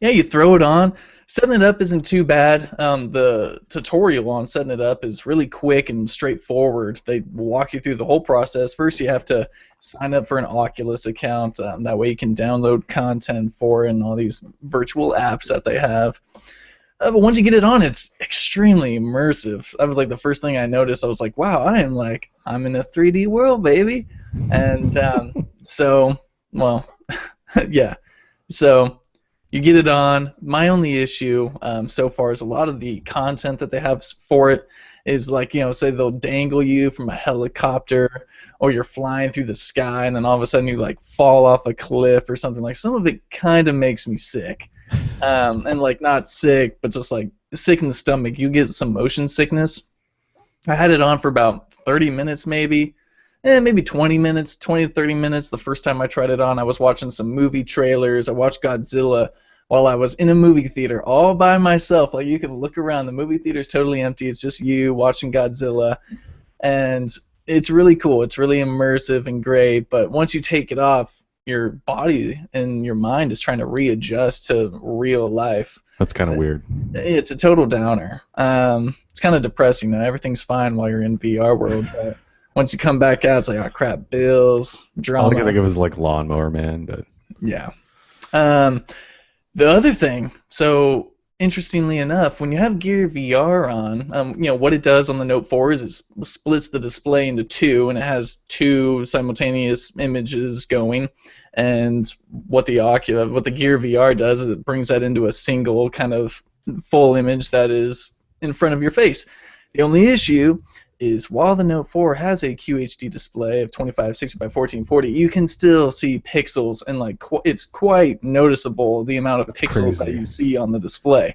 you throw it on. Setting it up isn't too bad. The tutorial on setting it up is really quick and straightforward. They walk you through the whole process. First, you have to sign up for an Oculus account. That way you can download content for it and all these virtual apps that they have. But once you get it on, it's extremely immersive. That was like the first thing I noticed. I was like, wow, I'm in a 3D world, baby. And yeah. So you get it on. My only issue so far is a lot of the content that they have for it is like, say they'll dangle you from a helicopter, or you're flying through the sky and then all of a sudden you like fall off a cliff or something. Like, some of it kind of makes me sick. And like not sick, but just like sick in the stomach. You get some motion sickness. I had it on for about 30 minutes maybe. Maybe 20 minutes, 20 to 30 minutes the first time I tried it on. I was watching some movie trailers. I watched Godzilla while I was in a movie theater all by myself. Like, you can look around. The movie theater's totally empty. It's just you watching Godzilla. And it's really cool. It's really immersive and great. But once you take it off, your body and your mind is trying to readjust to real life. That's kind of weird. It's a total downer. It's kind of depressing. Now, everything's fine while you're in VR world, but once you come back out, it's like, oh crap, bills, drama. All I can think of is like Lawnmower Man, but yeah. The other thing, so interestingly enough, when you have Gear VR on, what it does on the Note 4 is it splits the display into two, and it has two simultaneous images going. And what the Gear VR does is it brings that into a single kind of full image that is in front of your face. The only issue is while the Note 4 has a QHD display of 2560 by 1440, you can still see pixels, and like it's quite noticeable the amount of pixels that you see on the display.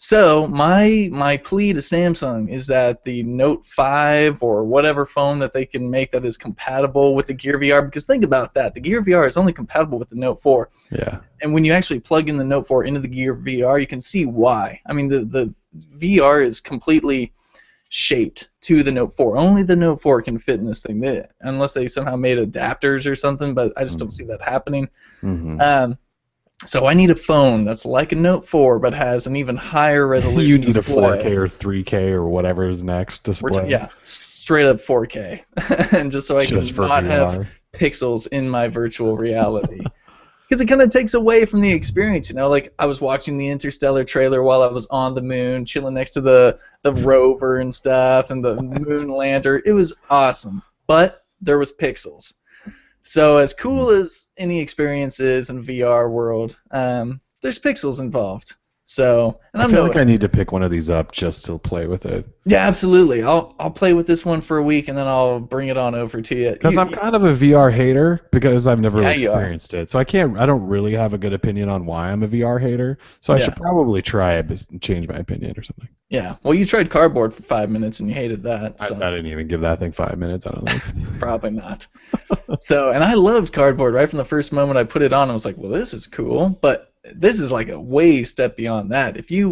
So my plea to Samsung is that the Note 5 or whatever phone that they can make that is compatible with the Gear VR, because think about that, the Gear VR is only compatible with the Note 4. Yeah. And when you actually plug in the Note 4 into the Gear VR, you can see why. I mean, the VR is completely shaped to the Note 4. Only the Note 4 can fit in this thing, unless they somehow made adapters or something, but I just don't see that happening. Mm-hmm. So I need a phone that's like a Note 4 but has an even higher resolution You need display. a 4K or 3K or whatever is next display. Yeah, straight up 4K. And just so I can not have pixels in my virtual reality. Because it kind of takes away from the experience, you know? Like, I was watching the Interstellar trailer while I was on the moon, chilling next to the rover and stuff, and the moon lander. It was awesome. But there was pixels. So as cool as any experience is in VR world, there's pixels involved. So, and I feel like I need to pick one of these up just to play with it. Yeah, absolutely. I'll play with this one for a week and then I'll bring it on over to you. Because I'm kind of a VR hater because I've never experienced it. So I don't really have a good opinion on why I'm a VR hater. So I should probably try it and change my opinion or something. Yeah. Well, you tried cardboard for 5 minutes and you hated that. So. I didn't even give that thing 5 minutes, I don't think. Probably not. So, and I loved cardboard right from the first moment I put it on. I was like, well, this is cool. But this is like a way step beyond that. If you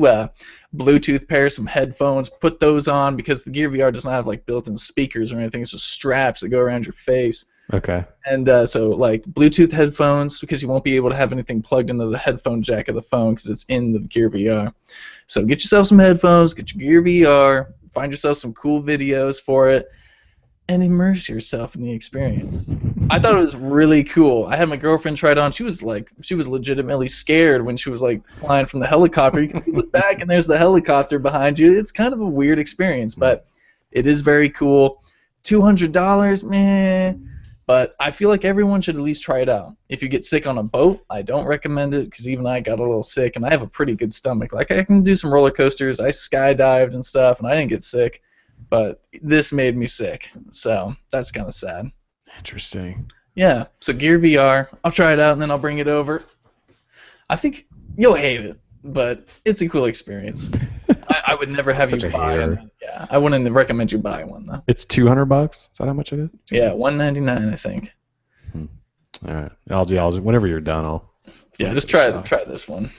Bluetooth pair some headphones, put those on, because the Gear VR doesn't have like built-in speakers or anything. It's just straps that go around your face. Okay. And so like Bluetooth headphones, because you won't be able to have anything plugged into the headphone jack of the phone because it's in the Gear VR. So get yourself some headphones, get your Gear VR, find yourself some cool videos for it, and immerse yourself in the experience. I thought it was really cool. I had my girlfriend try it on. She was legitimately scared when she was like flying from the helicopter. You can look back and there's the helicopter behind you. It's kind of a weird experience, but it is very cool. $200, meh. But I feel like everyone should at least try it out. If you get sick on a boat, I don't recommend it because even I got a little sick, and I have a pretty good stomach. Like, I can do some roller coasters. I skydived and stuff, and I didn't get sick. But this made me sick, so that's kind of sad. Interesting. Yeah, so Gear VR, I'll try it out and then I'll bring it over. I think you'll hate it, but it's a cool experience. I would never have you buy one. Yeah, I wouldn't recommend you buy one though. It's $200. Is that how much it is? Yeah, $199 I think. All right, I'll whenever you're done, I'll. Yeah, just try this one.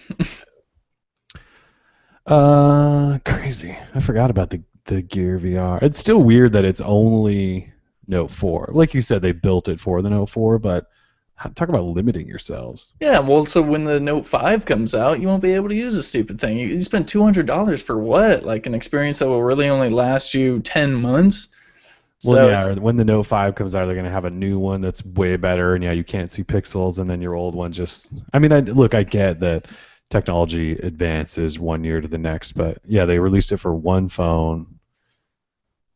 Crazy. I forgot about the Gear VR. It's still weird that it's only Note 4. Like you said, they built it for the Note 4, but talk about limiting yourselves. Yeah, well, so when the Note 5 comes out, you won't be able to use the stupid thing. You spend $200 for what? Like an experience that will really only last you 10 months? Well, yeah, when the Note 5 comes out, they're going to have a new one that's way better, and yeah, you can't see pixels, and then your old one just... I mean, I get that technology advances 1 year to the next, but yeah, they released it for one phone.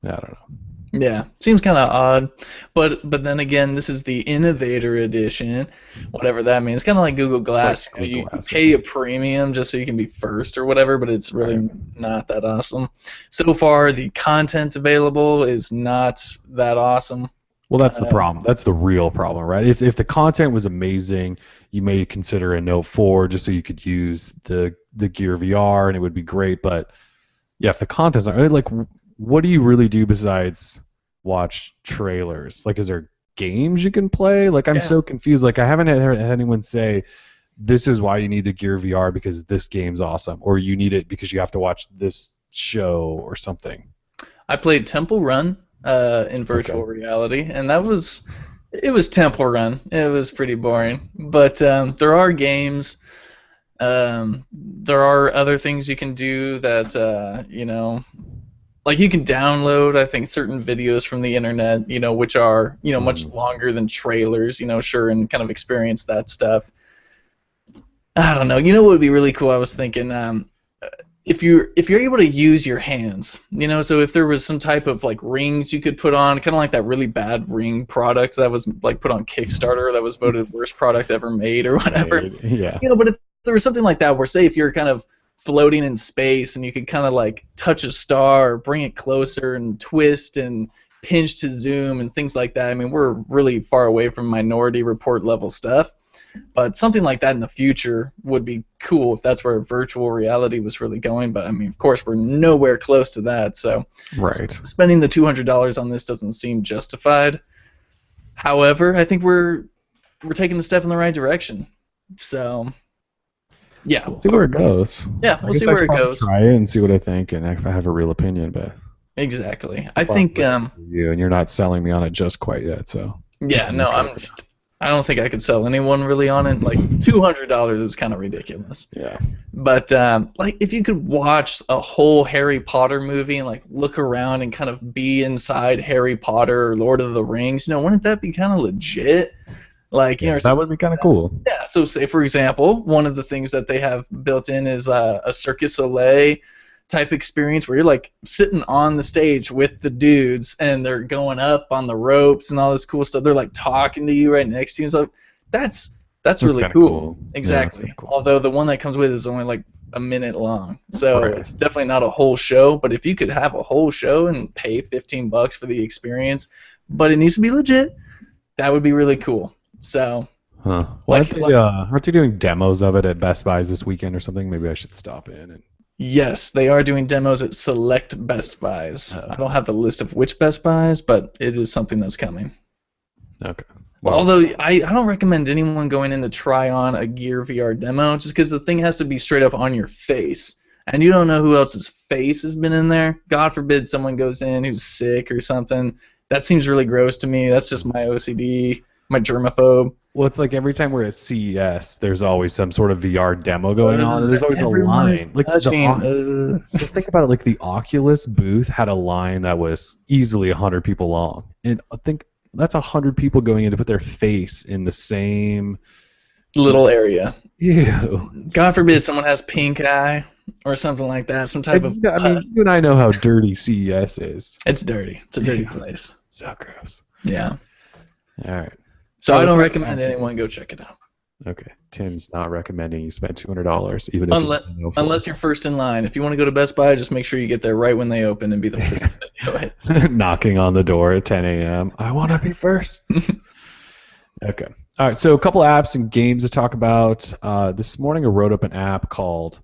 I don't know. Yeah, seems kind of odd, but then again, this is the Innovator Edition, whatever that means. It's kind of like Google Glass. Like you pay a premium just so you can be first or whatever, but it's really not that awesome. So far, the content available is not that awesome. Well, that's the problem. That's the real problem, right? If the content was amazing, you may consider a Note 4 just so you could use the Gear VR and it would be great. But yeah, if the content's not like, what do you really do besides watch trailers? Like, is there games you can play? Like, I'm so confused. Like, I haven't had anyone say, this is why you need the Gear VR because this game's awesome, or you need it because you have to watch this show or something. I played Temple Run in virtual reality, and it was Temple Run. It was pretty boring, but there are games. There are other things you can do that like you can download, I think, certain videos from the internet, which are, much longer than trailers, sure, and kind of experience that stuff. I don't know. What would be really cool? I was thinking, if you're able to use your hands, so if there was some type of like rings you could put on, kind of like that really bad ring product that was like put on Kickstarter that was voted worst product ever made or whatever. Yeah. But if there was something like that where, say, if you're kind of floating in space and you could kind of like touch a star or bring it closer and twist and pinch to zoom and things like that. I mean, we're really far away from Minority Report level stuff. But something like that in the future would be cool if that's where virtual reality was really going. But I mean, of course, we're nowhere close to that. So Right. spending the $200 on this doesn't seem justified. However, I think we're taking a step in the right direction. So yeah, We'll see where it goes. yeah, we'll see I where could it probably goes. Try it and see what I think, and if I have a real opinion. But Exactly. I think you and you're not selling me on it just quite yet. So yeah, no, I don't think I could sell anyone really on it. Like $200 is kind of ridiculous. yeah. But like if you could watch a whole Harry Potter movie and like look around and kind of be inside Harry Potter or Lord of the Rings, wouldn't that be kind of legit? Like, that would be kind of cool. Yeah. So say for example, one of the things that they have built in is a Cirque du Soleil type experience where you're like sitting on the stage with the dudes and they're going up on the ropes and all this cool stuff. They're like talking to you right next to you. So that's really cool. Exactly. Cool. Although the one that comes with is only like a minute long. So it's definitely not a whole show, but if you could have a whole show and pay $15 for the experience, but it needs to be legit, that would be really cool. So well, aren't they doing demos of it at Best Buys this weekend or something? Maybe I should stop in and yes, they are doing demos at select Best Buys. I don't have the list of which Best Buys, but it is something that's coming. Okay. Well, although I don't recommend anyone going in to try on a Gear VR demo just because the thing has to be straight up on your face. And you don't know who else's face has been in there. God forbid someone goes in who's sick or something. That seems really gross to me. That's just my OCD, my germaphobe. Well, it's like every time we're at CES, there's always some sort of VR demo going on. And there's always a line. Like think about it. Like the Oculus booth had a line that was easily 100 people long, and I think that's 100 people going in to put their face in the same little area. Ew. God forbid someone has pink eye or something like that. Some type of. I mean, you and I know how dirty CES is. It's dirty. It's a dirty place. So gross. Yeah. All right. So I don't recommend anyone go check it out. Okay. Tim's not recommending you spend $200, even if unless you're first in line. If you want to go to Best Buy, just make sure you get there right when they open and be the first to do it. Knocking on the door at 10 a.m. I want to be first. Okay. All right. So a couple apps and games to talk about. This morning I wrote up an app called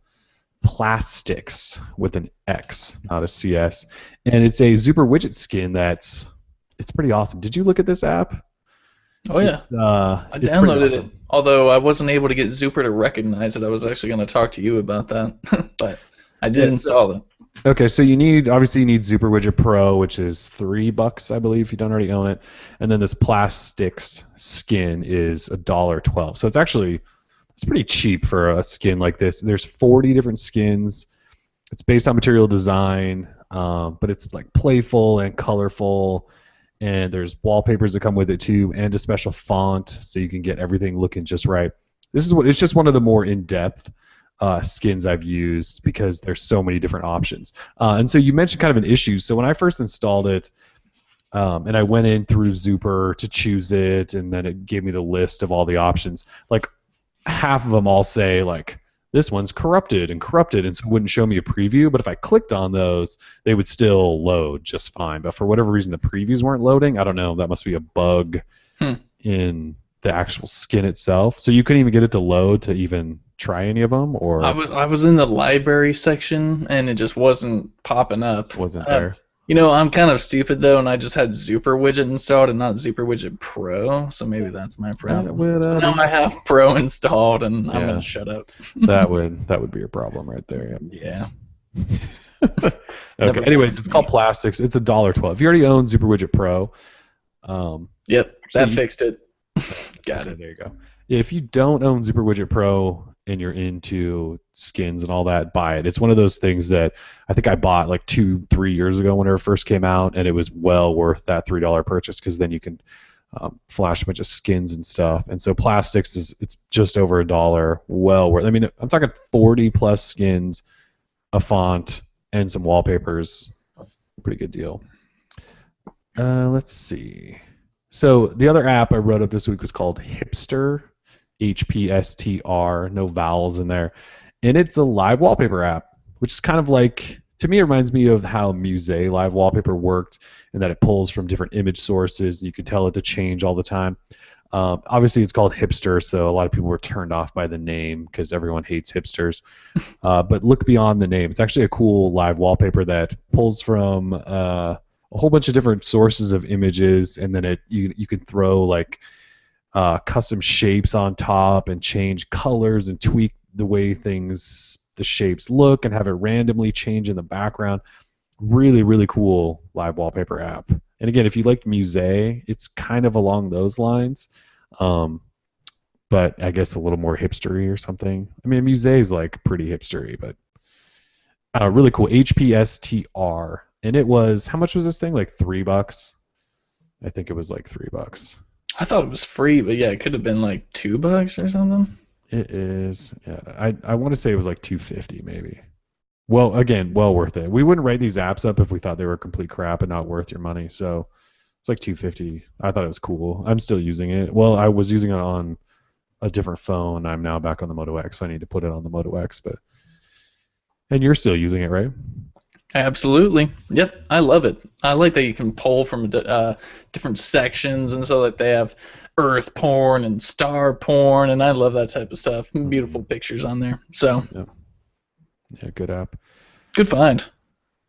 Plastics with an X, not a CS, and it's a Super widget skin it's pretty awesome. Did you look at this app? Oh yeah, I downloaded it. Although I wasn't able to get Zuper to recognize it, I was actually going to talk to you about that, but I did install it. Okay, so you need Zuper Widget Pro, which is $3, I believe, if you don't already own it, and then this Plastics skin is $1.12. So it's pretty cheap for a skin like this. There's 40 different skins. It's based on material design, but it's like playful and colorful. And there's wallpapers that come with it too, and a special font, so you can get everything looking just right. It's just one of the more in-depth skins I've used because there's so many different options. And so you mentioned kind of an issue. So when I first installed it, and I went in through Zuper to choose it, and then it gave me the list of all the options. Like half of them all say like, this one's corrupted, and so it wouldn't show me a preview. But if I clicked on those, they would still load just fine. But for whatever reason, the previews weren't loading. I don't know. That must be a bug in the actual skin itself. So you couldn't even get it to load to even try any of them? Or I was in the library section, and it just wasn't popping up. Wasn't there? I'm kind of stupid, though, and I just had Zuper Widget installed and not Zuper Widget Pro, so maybe that's my problem. So now I have Pro installed, and I'm going to shut up. that would be your problem right there. Yeah. Okay. Anyways, it's called Plastics. It's $1.12. If you already own Zuper Widget Pro. Yep, that fixed it. Got it. There you go. If you don't own Zuper Widget Pro and you're into skins and all that, buy it. It's one of those things that I think I bought like 2-3 years ago when it first came out, and it was well worth that $3 purchase because then you can flash a bunch of skins and stuff. And so Plastics it's just over $1, well worth. I mean, I'm talking 40 plus skins, a font, and some wallpapers. Pretty good deal. Let's see. So the other app I wrote up this week was called Hipster. HPSTR, no vowels in there. And it's a live wallpaper app, which is kind of like, to me, it reminds me of how Muse live wallpaper worked, in that it pulls from different image sources. You can tell it to change all the time. Obviously, it's called Hipster, so a lot of people were turned off by the name because everyone hates hipsters. But look beyond the name. It's actually a cool live wallpaper that pulls from a whole bunch of different sources of images, and then you can throw like custom shapes on top and change colors and tweak the way the shapes look and have it randomly change in the background. Really, really cool live wallpaper app. And again, if you like Muse, it's kind of along those lines, but I guess a little more hipstery or something. I mean, Muse is like pretty hipstery, but really cool. HPSTR, and it was, how much was this thing? Like $3? I think it was like $3. I thought it was free, but yeah, it could have been like $2 or something. It is. Yeah, I want to say it was like $2.50 maybe. Well, again, well worth it. We wouldn't write these apps up if we thought they were complete crap and not worth your money. So it's like $2.50. I thought it was cool. I'm still using it. Well, I was using it on a different phone. I'm now back on the Moto X, so I need to put it on the Moto X. And you're still using it, right? Absolutely. Yep, I love it. I like that you can pull from different sections, and so that they have Earth porn and star porn, and I love that type of stuff. Beautiful pictures on there. So. Yeah, good app. Good find.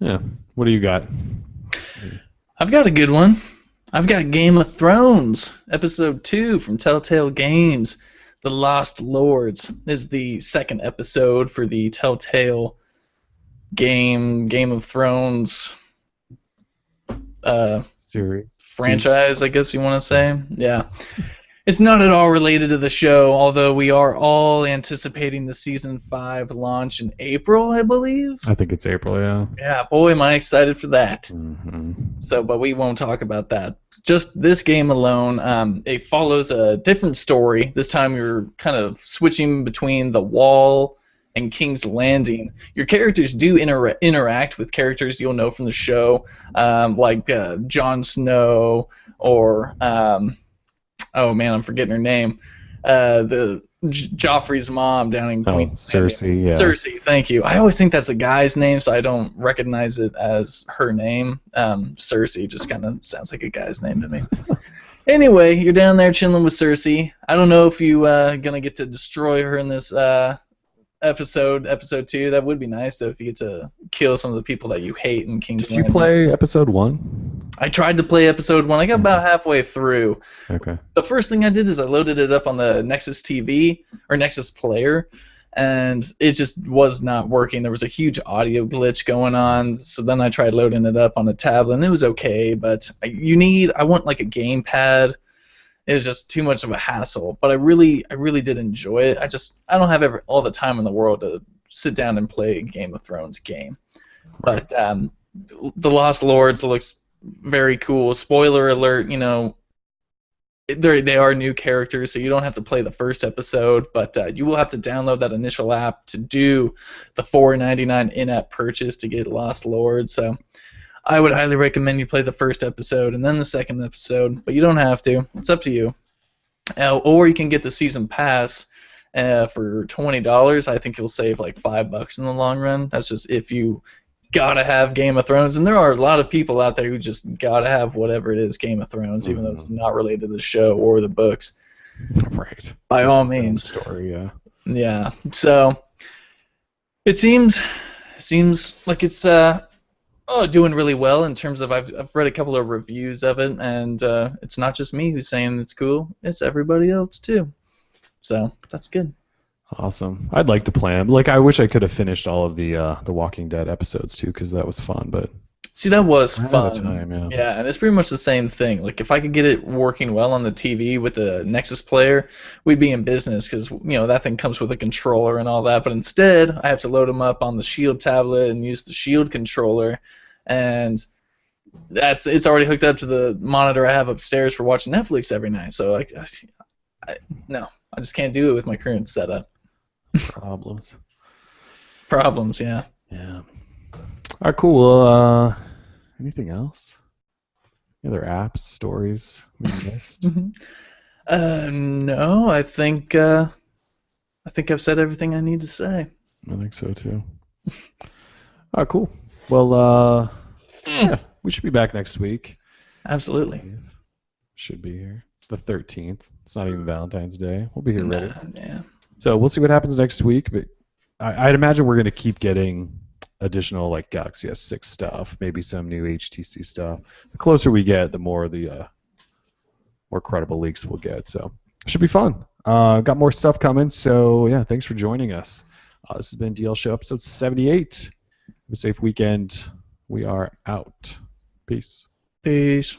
Yeah. What do you got? I've got a good one. I've got Game of Thrones, Episode 2 from Telltale Games. The Lost Lords is the second episode for the Telltale Game of Thrones series. Franchise, I guess you want to say. Yeah. It's not at all related to the show, although we are all anticipating the Season 5 launch in April, I believe. I think it's April, yeah. Yeah, boy, am I excited for that. Mm-hmm. So, but we won't talk about that. Just this game alone, it follows a different story. This time you're kind of switching between the Wall and King's Landing. Your characters do interact with characters you'll know from the show, like Jon Snow or... oh man, I'm forgetting her name. The Joffrey's mom down in Queen's Cersei, yeah. Cersei, thank you. I always think that's a guy's name, so I don't recognize it as her name. Cersei just kind of sounds like a guy's name to me. Anyway, you're down there chilling with Cersei. I don't know if you gonna get to destroy her in this episode 2. That would be nice, though, if you get to kill some of the people that you hate in King's Landing. Did you play episode 1? I tried to play episode 1. I got about halfway through. Okay. The first thing I did is I loaded it up on the Nexus TV, or Nexus Player, and it just was not working. There was a huge audio glitch going on, so then I tried loading it up on a tablet, and it was okay, but I want like a gamepad. It was just too much of a hassle, but I really did enjoy it. I don't have all the time in the world to sit down and play a Game of Thrones game. But The Lost Lords looks very cool. Spoiler alert, they are new characters, so you don't have to play the first episode, but you will have to download that initial app to do the $4.99 in-app purchase to get Lost Lords. So I would highly recommend you play the first episode and then the second episode, but you don't have to. It's up to you. Or you can get the season pass for $20. I think you'll save like $5 in the long run. That's just if you gotta have Game of Thrones, and there are a lot of people out there who just gotta have whatever it is Game of Thrones, even though it's not related to the show or the books. Right. By all means. Story, yeah. Yeah. So it seems like it's doing really well in terms of I've read a couple of reviews of it, and it's not just me who's saying it's cool; it's everybody else too. So that's good. Awesome. I'd like to play them. Like, I wish I could have finished all of the Walking Dead episodes too, because that was fun. But see, that was fun. Time, yeah. Yeah, and it's pretty much the same thing. Like, if I could get it working well on the TV with the Nexus player, we'd be in business, because that thing comes with a controller and all that. But instead, I have to load them up on the Shield tablet and use the Shield controller, and it's already hooked up to the monitor I have upstairs for watching Netflix every night. So no, I just can't do it with my current setup. Problems, yeah. Yeah. All right, cool. Well, anything else? Any other apps, stories we missed? No, I think I've said everything I need to say. I think so too. All right, cool. Well, yeah, we should be back next week. Absolutely. Should be here. It's the 13th. It's not even Valentine's Day. We'll be here ready. Nah, yeah. So we'll see what happens next week. But I'd imagine we're going to keep getting additional like Galaxy S6 stuff, maybe some new HTC stuff. The closer we get, the more more credible leaks we'll get. So it should be fun. Got more stuff coming. So yeah, thanks for joining us. This has been DL Show episode 78. Have a safe weekend. We are out. Peace. Peace.